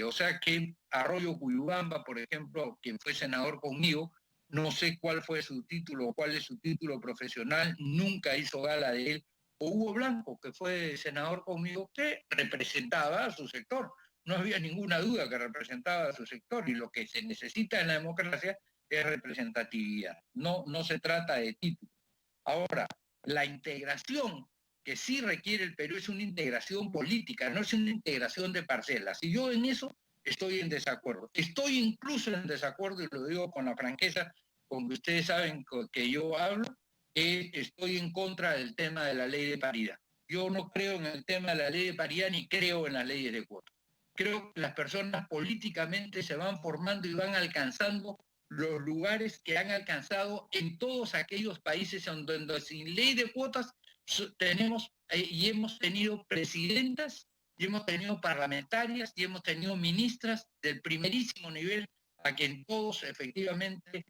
O sea que Arroyo Cuyubamba, por ejemplo, quien fue senador conmigo, no sé cuál fue su título, cuál es su título profesional, nunca hizo gala de él. O Hugo Blanco, que fue senador conmigo, que representaba a su sector. No había ninguna duda que representaba a su sector, y lo que se necesita en la democracia es representatividad. No se trata de título. Ahora, la integración que sí requiere el Perú es una integración política, no es una integración de parcelas. Y yo en eso estoy en desacuerdo. Estoy incluso en desacuerdo, y lo digo con la franqueza con que ustedes saben que yo hablo, estoy en contra del tema de la ley de paridad. Yo no creo en el tema de la ley de paridad ni creo en las leyes de cuotas. Creo que las personas políticamente se van formando y van alcanzando los lugares que han alcanzado en todos aquellos países donde sin ley de cuotas tenemos y hemos tenido presidentas, y hemos tenido parlamentarias, y hemos tenido ministras del primerísimo nivel a quien todos efectivamente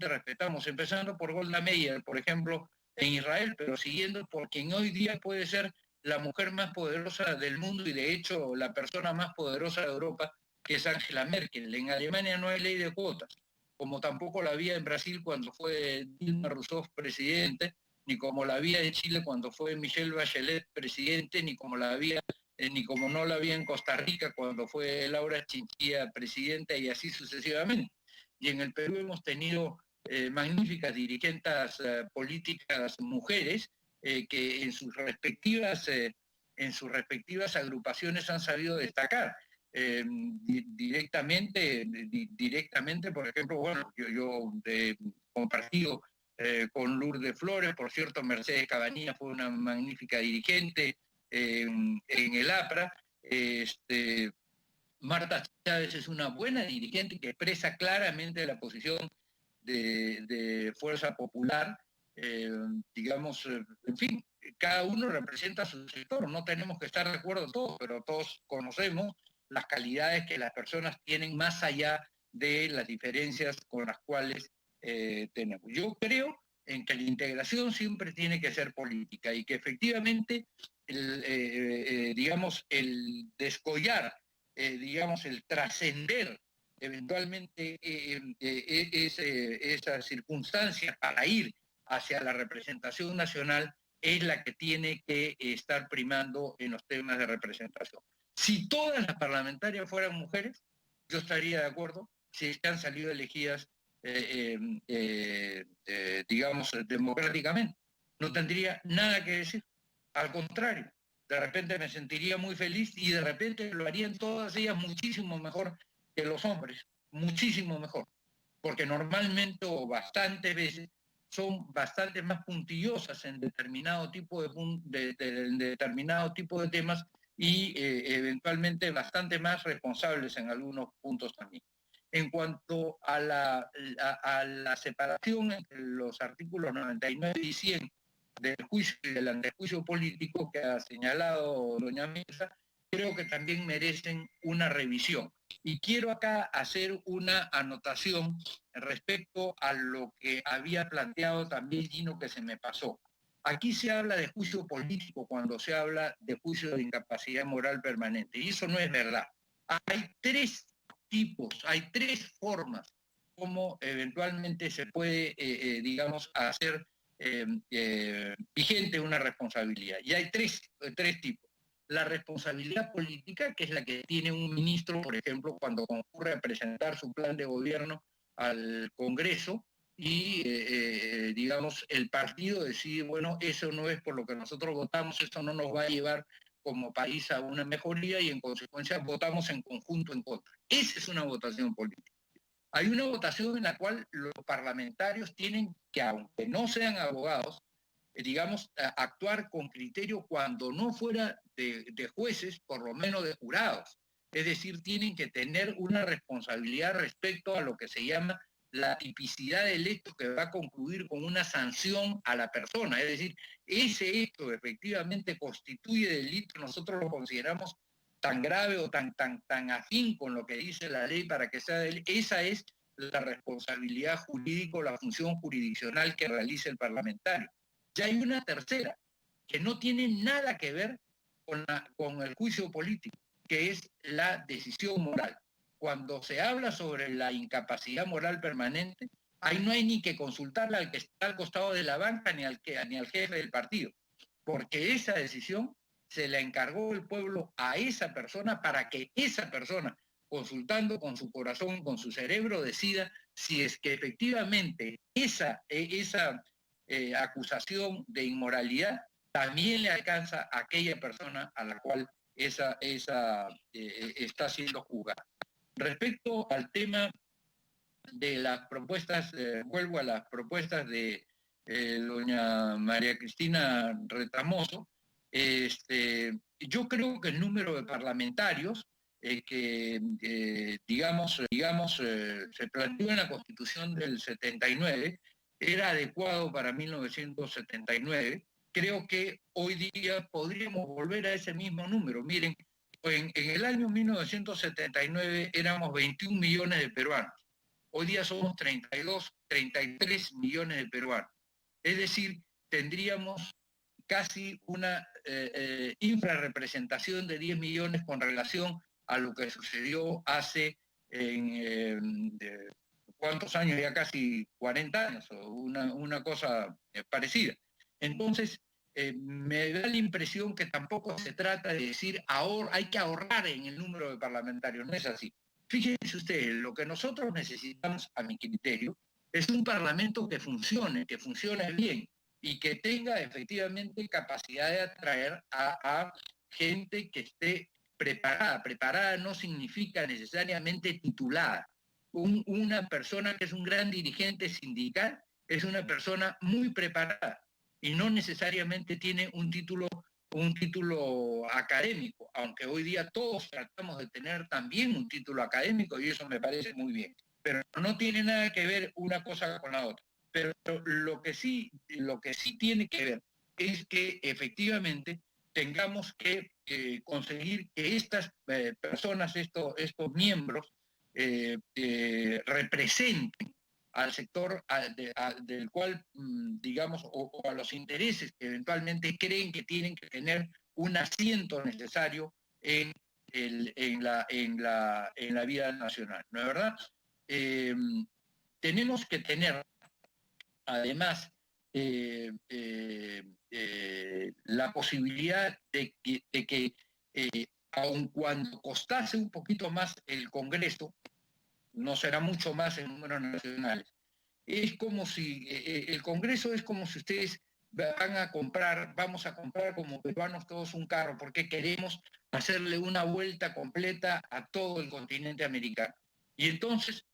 respetamos, empezando por Golda Meir, por ejemplo, en Israel, pero siguiendo por quien hoy día puede ser la mujer más poderosa del mundo y de hecho la persona más poderosa de Europa, que es Angela Merkel. En Alemania no hay ley de cuotas, como tampoco la había en Brasil cuando fue Dilma Rousseff presidente, ni como la había en Chile cuando fue Michelle Bachelet presidente, ni como no la había en Costa Rica cuando fue Laura Chinchilla presidenta, y así sucesivamente. Y en el Perú hemos tenido magníficas dirigentes políticas mujeres que en sus respectivas agrupaciones han sabido destacar. Directamente, por ejemplo, bueno, yo compartido con Lourdes Flores, por cierto, Mercedes Cabanilla fue una magnífica dirigente en el APRA. Marta Chávez es una buena dirigente que expresa claramente la posición de Fuerza Popular. En fin, cada uno representa su sector, no tenemos que estar de acuerdo todos, pero todos conocemos las calidades que las personas tienen más allá de las diferencias con las cuales tenemos. Yo creo en que la integración siempre tiene que ser política, y que efectivamente el descollar, el trascender eventualmente esas circunstancias para ir hacia la representación nacional es la que tiene que estar primando en los temas de representación. Si todas las parlamentarias fueran mujeres, yo estaría de acuerdo, si es que han salido elegidas, democráticamente. No tendría nada que decir. Al contrario, de repente me sentiría muy feliz, y de repente lo harían todas ellas muchísimo mejor que los hombres, muchísimo mejor, porque normalmente o bastantes veces son bastante más puntillosas en determinado tipo determinado tipo de temas, y eventualmente bastante más responsables en algunos puntos también. En cuanto a la separación entre los artículos 99 y 100 del juicio y del antejuicio político que ha señalado doña Mesa, creo que también merecen una revisión. Y quiero acá hacer una anotación respecto a lo que había planteado también Gino, que se me pasó. Aquí se habla de juicio político cuando se habla de juicio de incapacidad moral permanente, y eso no es verdad. Hay tres tipos, hay tres formas como eventualmente se puede, hacer vigente una responsabilidad. Y hay tres tipos. La responsabilidad política, que es la que tiene un ministro, por ejemplo, cuando concurre a presentar su plan de gobierno al Congreso, y el partido decide, bueno, eso no es por lo que nosotros votamos, eso no nos va a llevar como país a una mejoría y en consecuencia votamos en conjunto en contra. Esa es una votación política. Hay una votación en la cual los parlamentarios tienen que, aunque no sean abogados, digamos, actuar con criterio cuando no fuera de jueces, por lo menos de jurados. Es decir, tienen que tener una responsabilidad respecto a lo que se llama la tipicidad del hecho que va a concluir con una sanción a la persona. Es decir, ese hecho efectivamente constituye delito, nosotros lo consideramos tan grave o tan afín con lo que dice la ley para que sea delito. Esa es la responsabilidad jurídica o la función jurisdiccional que realiza el parlamentario. Ya hay una tercera, que no tiene nada que ver con el juicio político, que es la decisión moral. Cuando se habla sobre la incapacidad moral permanente, ahí no hay ni que consultarle al que está al costado de la banca ni al jefe del partido, porque esa decisión se la encargó el pueblo a esa persona para que esa persona, consultando con su corazón, con su cerebro, decida si es que efectivamente esa acusación de inmoralidad también le alcanza a aquella persona a la cual esa está siendo juzgada. Respecto al tema de las propuestas, vuelvo a las propuestas de doña María Cristina Retamoso, yo creo que el número de parlamentarios que, se planteó en la Constitución del 79 era adecuado para 1979. Creo que hoy día podríamos volver a ese mismo número. Miren, en el año 1979 éramos 21 millones de peruanos. Hoy día somos 32, 33 millones de peruanos. Es decir, tendríamos casi una infrarrepresentación de 10 millones con relación a lo que sucedió hace ¿cuántos años? Ya casi 40 años, o una cosa parecida. Entonces, me da la impresión que tampoco se trata de decir hay que ahorrar en el número de parlamentarios, no es así. Fíjense ustedes, lo que nosotros necesitamos, a mi criterio, es un parlamento que funcione bien y que tenga efectivamente capacidad de atraer a gente que esté preparada. Preparada no significa necesariamente titulada. Una persona que es un gran dirigente sindical es una persona muy preparada y no necesariamente tiene un título académico, aunque hoy día todos tratamos de tener también un título académico y eso me parece muy bien, pero no tiene nada que ver una cosa con la otra. Pero lo que sí tiene que ver es que efectivamente tengamos que conseguir que estas personas, estos miembros, representen al sector del cual, digamos, o a los intereses que eventualmente creen que tienen que tener un asiento necesario en la vida nacional, ¿no es verdad? Tenemos que tener, además, la posibilidad de que aun cuando costase un poquito más el Congreso, no será mucho más en números nacionales. Es como si el Congreso es como si ustedes vamos a comprar como peruanos todos un carro, porque queremos hacerle una vuelta completa a todo el continente americano. Y entonces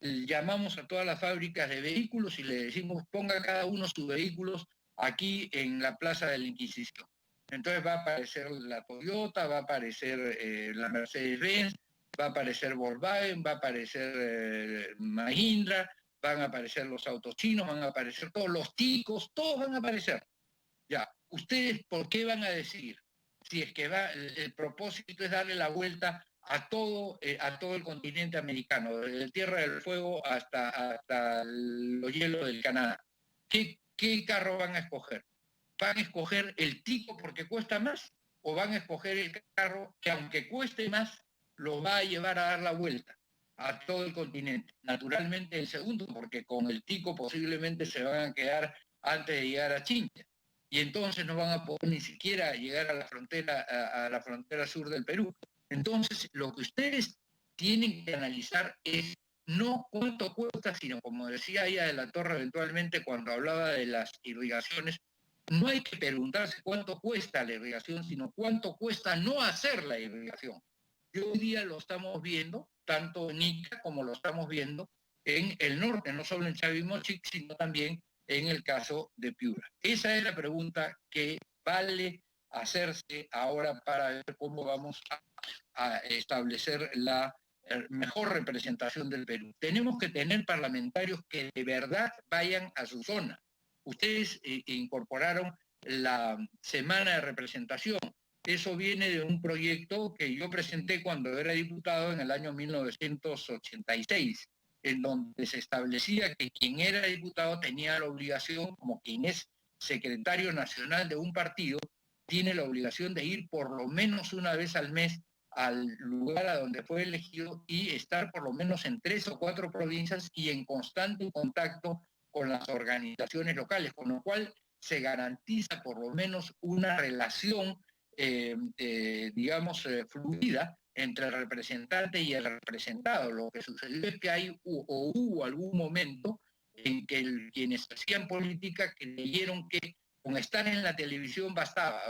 llamamos a todas las fábricas de vehículos y le decimos, ponga cada uno sus vehículos aquí en la Plaza de la Inquisición. Entonces va a aparecer la Toyota, va a aparecer la Mercedes-Benz, va a aparecer Volkswagen, va a aparecer Mahindra, van a aparecer los autos chinos, van a aparecer todos los ticos, todos van a aparecer. Ya, ¿ustedes por qué van a decidir? Si es que el propósito es darle la vuelta a todo el continente americano, desde Tierra del Fuego hasta los hielos del Canadá. ¿Qué carro van a escoger? ¿Van a escoger el tico porque cuesta más? ¿O van a escoger el carro que aunque cueste más, lo va a llevar a dar la vuelta a todo el continente? Naturalmente el segundo, porque con el tico posiblemente se van a quedar antes de llegar a Chincha. Y entonces no van a poder ni siquiera llegar a la frontera sur del Perú. Entonces, lo que ustedes tienen que analizar es no cuánto cuesta, sino como decía ella de la Torre eventualmente cuando hablaba de las irrigaciones, No hay que preguntarse cuánto cuesta la irrigación, sino cuánto cuesta no hacer la irrigación. Y hoy día lo estamos viendo, tanto en Ica como lo estamos viendo en el norte, no solo en Chavimochic, sino también en el caso de Piura. Esa es la pregunta que vale hacerse ahora para ver cómo vamos a establecer la mejor representación del Perú. Tenemos que tener parlamentarios que de verdad vayan a su zona. Ustedes incorporaron la semana de representación. Eso viene de un proyecto que yo presenté cuando era diputado en el año 1986, en donde se establecía que quien era diputado tenía la obligación, como quien es secretario nacional de un partido, tiene la obligación de ir por lo menos una vez al mes al lugar a donde fue elegido y estar por lo menos en 3 o 4 provincias y en constante contacto con las organizaciones locales, con lo cual se garantiza por lo menos una relación, fluida entre el representante y el representado. Lo que sucedió es que hubo algún momento en que quienes hacían política creyeron que con estar en la televisión bastaba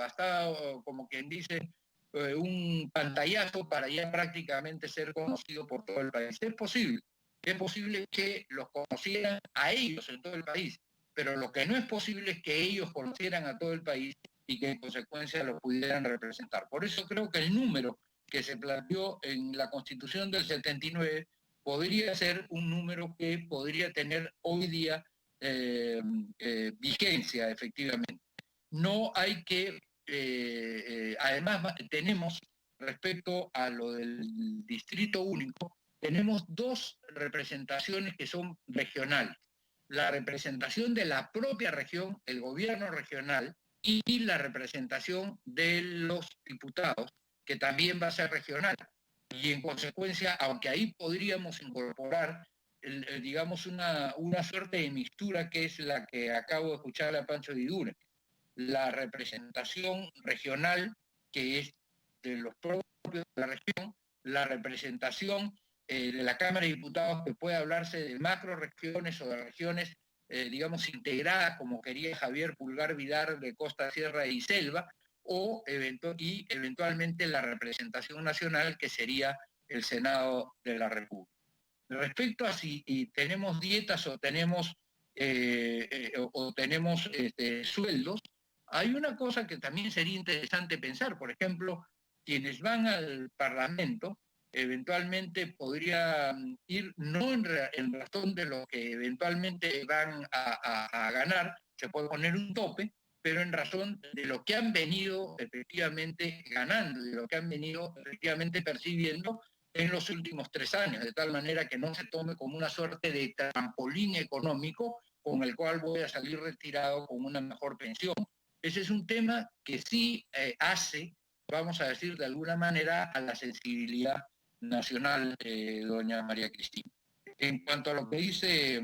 como quien dice, un pantallazo para ya prácticamente ser conocido por todo el país. Es posible que los conocieran a ellos en todo el país, pero lo que no es posible es que ellos conocieran a todo el país y que en consecuencia lo pudieran representar. Por eso creo que el número que se planteó en la Constitución del 79 podría ser un número que podría tener hoy día vigencia, efectivamente. No hay que, además tenemos, respecto a lo del distrito único, tenemos 2 representaciones que son regionales. La representación de la propia región, el gobierno regional, y la representación de los diputados, que también va a ser regional. Y en consecuencia, aunque ahí podríamos incorporar, digamos, una suerte de mixtura que es la que acabo de escuchar a Pancho Vidura, la representación regional, que es de los propios de la región, la representación de la Cámara de Diputados, que puede hablarse de macroregiones o de regiones, integradas, como quería Javier Pulgar Vidar, de Costa, Sierra y Selva, y eventualmente la representación nacional, que sería el Senado de la República. Respecto a si tenemos dietas o tenemos sueldos, hay una cosa que también sería interesante pensar. Por ejemplo, quienes van al Parlamento eventualmente podrían ir no en razón de lo que eventualmente van a ganar, se puede poner un tope, pero en razón de lo que han venido efectivamente ganando, de lo que han venido efectivamente percibiendo en los últimos 3 años, de tal manera que no se tome como una suerte de trampolín económico con el cual voy a salir retirado con una mejor pensión. Ese es un tema que sí hace, vamos a decir de alguna manera, a la sensibilidad nacional, doña María Cristina. En cuanto a lo que dice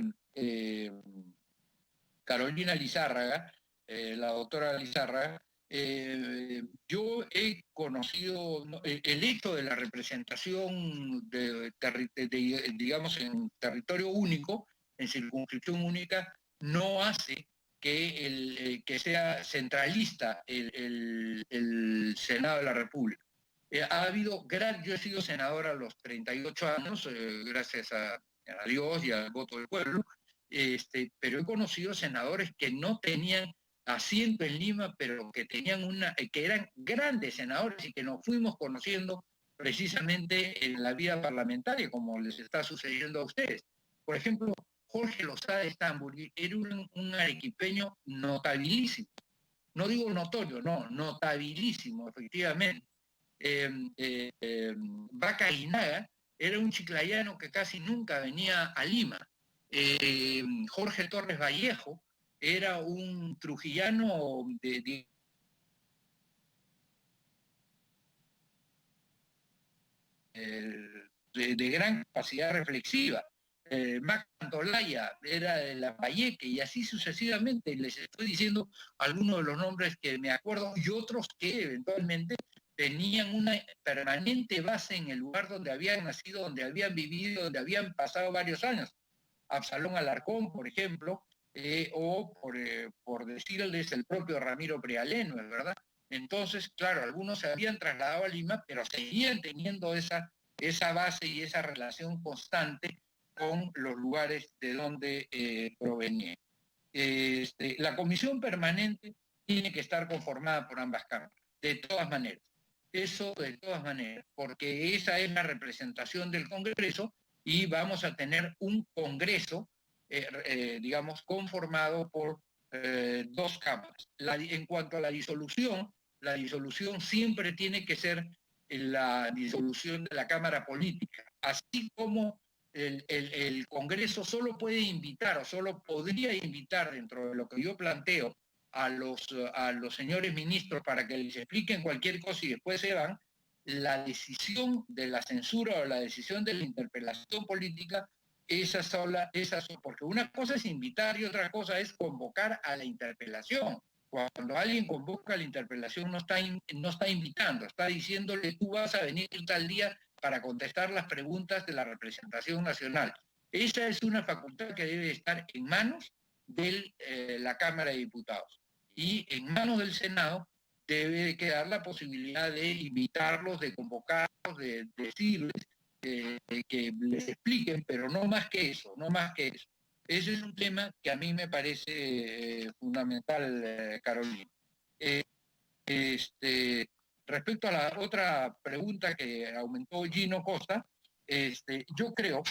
Carolina Lizárraga, la doctora Lizárraga, yo he conocido el hecho de la representación digamos, en territorio único, en circunscripción única, no hace que sea centralista el Senado de la República. Yo he sido senador a los 38 años, gracias a Dios y al voto del pueblo, pero he conocido senadores que no tenían asiento en Lima, pero que que eran grandes senadores y que nos fuimos conociendo precisamente en la vida parlamentaria, como les está sucediendo a ustedes. Por ejemplo, Jorge Lozada de Estambul era un arequipeño notabilísimo. No digo notorio, no, notabilísimo, efectivamente. Vaca Aguinaga era un chiclayano que casi nunca venía a Lima. Jorge Torres Vallejo era un trujillano de gran capacidad reflexiva. Max Santolaya era de Lambayeque y así sucesivamente. Les estoy diciendo algunos de los nombres que me acuerdo y otros que eventualmente tenían una permanente base en el lugar donde habían nacido, donde habían vivido, donde habían pasado varios años. Absalón Alarcón, por ejemplo, o por decirles el propio Ramiro Prealeno, ¿es verdad? Entonces, claro, algunos se habían trasladado a Lima, pero seguían teniendo esa base y esa relación constante con los lugares de donde provenían. La comisión permanente tiene que estar conformada por ambas cámaras, de todas maneras. Eso de todas maneras, porque esa es la representación del Congreso y vamos a tener un Congreso, digamos, conformado por dos cámaras. En cuanto a la disolución siempre tiene que ser la disolución de la Cámara Política, así como el Congreso solo puede invitar o solo podría invitar dentro de lo que yo planteo a los señores ministros para que les expliquen cualquier cosa y después se van, la decisión de la censura o la decisión de la interpelación política, porque una cosa es invitar y otra cosa es convocar a la interpelación. Cuando alguien convoca a la interpelación no está invitando, está diciéndole tú vas a venir tal día para contestar las preguntas de la representación nacional. Esa es una facultad que debe estar en manos de la Cámara de Diputados. Y en manos del Senado debe quedar la posibilidad de invitarlos, de convocarlos, de decirles que les expliquen, pero no más que eso, no más que eso. Ese es un tema que a mí me parece fundamental, Carolina. Respecto a la otra pregunta que aumentó Gino Costa, yo creo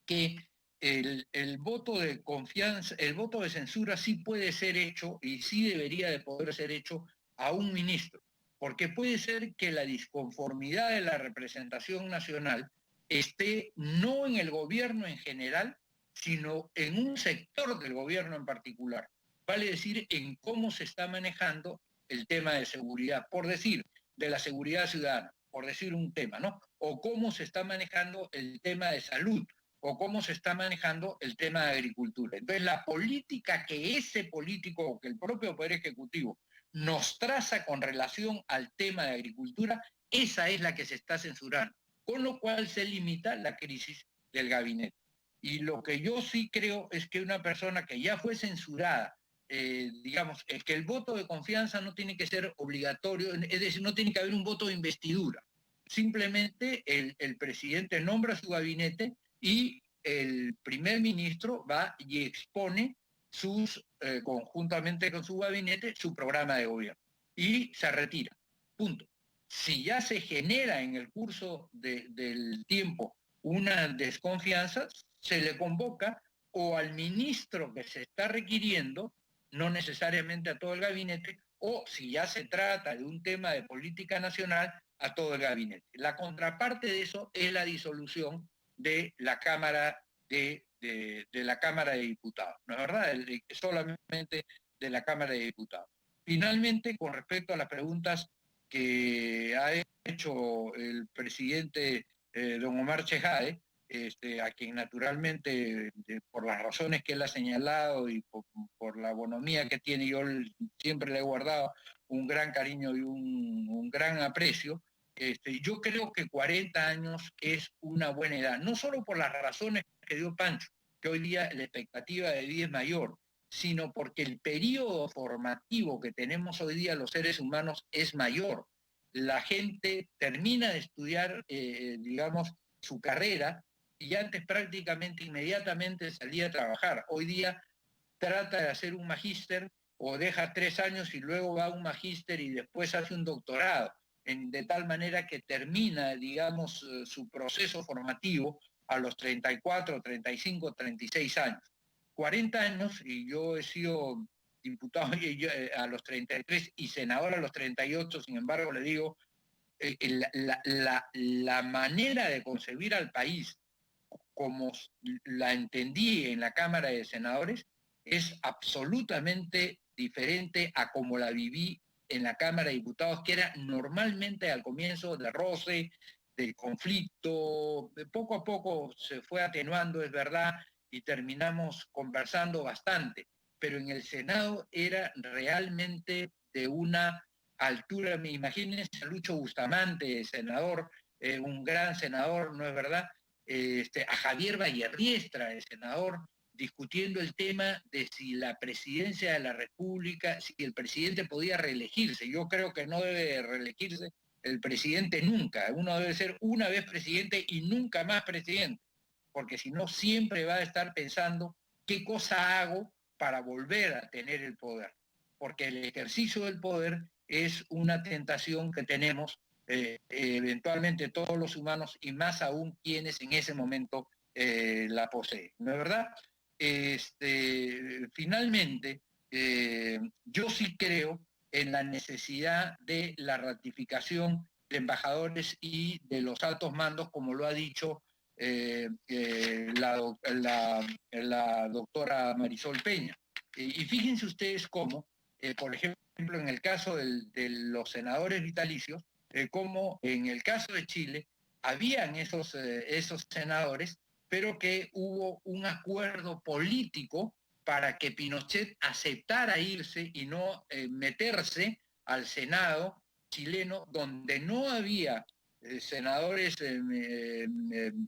que el voto de confianza, el voto de censura sí puede ser hecho y sí debería de poder ser hecho a un ministro, porque puede ser que la disconformidad de la representación nacional esté no en el gobierno en general, sino en un sector del gobierno en particular. Vale decir, en cómo se está manejando el tema de seguridad, por decir, de la seguridad ciudadana, por decir un tema, ¿no? O cómo se está manejando el tema de salud, o cómo se está manejando el tema de agricultura. Entonces, la política que ese político o que el propio Poder Ejecutivo nos traza con relación al tema de agricultura, esa es la que se está censurando, con lo cual se limita la crisis del gabinete. Y lo que yo sí creo es que una persona que ya fue censurada, digamos, que el voto de confianza no tiene que ser obligatorio, es decir, no tiene que haber un voto de investidura. Simplemente el presidente nombra su gabinete y el primer ministro va y expone conjuntamente con su gabinete, su programa de gobierno. Y se retira. Punto. Si ya se genera en el curso del tiempo una desconfianza, se le convoca o al ministro que se está requiriendo, no necesariamente a todo el gabinete, o si ya se trata de un tema de política nacional, a todo el gabinete. La contraparte de eso es la disolución de la Cámara de la Cámara de Diputados, ¿no es verdad? Solamente de la Cámara de Diputados. Finalmente, con respecto a las preguntas que ha hecho el presidente don Omar Chejade, a quien naturalmente, por las razones que él ha señalado y por la bonomía que tiene, yo siempre le he guardado un gran cariño y un gran aprecio. Yo creo que 40 años es una buena edad, no solo por las razones que dio Pancho, que hoy día la expectativa de vida es mayor, sino porque el periodo formativo que tenemos hoy día los seres humanos es mayor. La gente termina de estudiar, digamos, su carrera y antes prácticamente inmediatamente salía a trabajar. Hoy día trata de hacer un magíster o deja 3 años y luego va a un magíster y después hace un doctorado, de tal manera que termina, digamos, su proceso formativo a los 34, 35, 36 años. 40 años, y yo he sido diputado a los 33 y senador a los 38, sin embargo, le digo, la manera de concebir al país como la entendí en la Cámara de Senadores es absolutamente diferente a como la viví en la Cámara de Diputados, que era normalmente al comienzo de roce, de conflicto, de poco a poco se fue atenuando, es verdad, y terminamos conversando bastante, pero en el Senado era realmente de una altura, imagínense a Lucho Bustamante, senador, un gran senador, ¿no es verdad? A Javier Vallerriestra, el senador discutiendo el tema de si la presidencia de la República, si el presidente podía reelegirse. Yo creo que no debe reelegirse el presidente nunca. Uno debe ser una vez presidente y nunca más presidente, porque si no siempre va a estar pensando qué cosa hago para volver a tener el poder, porque el ejercicio del poder es una tentación que tenemos eventualmente todos los humanos y más aún quienes en ese momento la poseen, ¿no es verdad? Finalmente, yo sí creo en la necesidad de la ratificación de embajadores y de los altos mandos, como lo ha dicho la doctora Marisol Peña. Y fíjense ustedes cómo, por ejemplo, en el caso de los senadores vitalicios, como en el caso de Chile, habían esos senadores, pero que hubo un acuerdo político para que Pinochet aceptara irse y no meterse al Senado chileno, donde no había senadores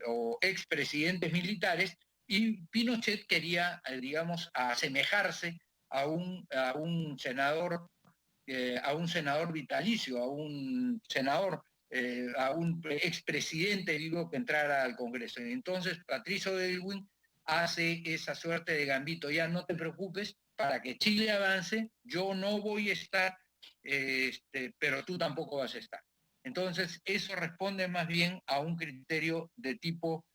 o expresidentes militares, y Pinochet quería, digamos, asemejarse a un senador vitalicio, a un senador, a un expresidente, digo, que entrara al Congreso. Y entonces Patricio Aylwin hace esa suerte de gambito: ya no te preocupes, para que Chile avance, yo no voy a estar, pero tú tampoco vas a estar. Entonces eso responde más bien a un criterio de tipo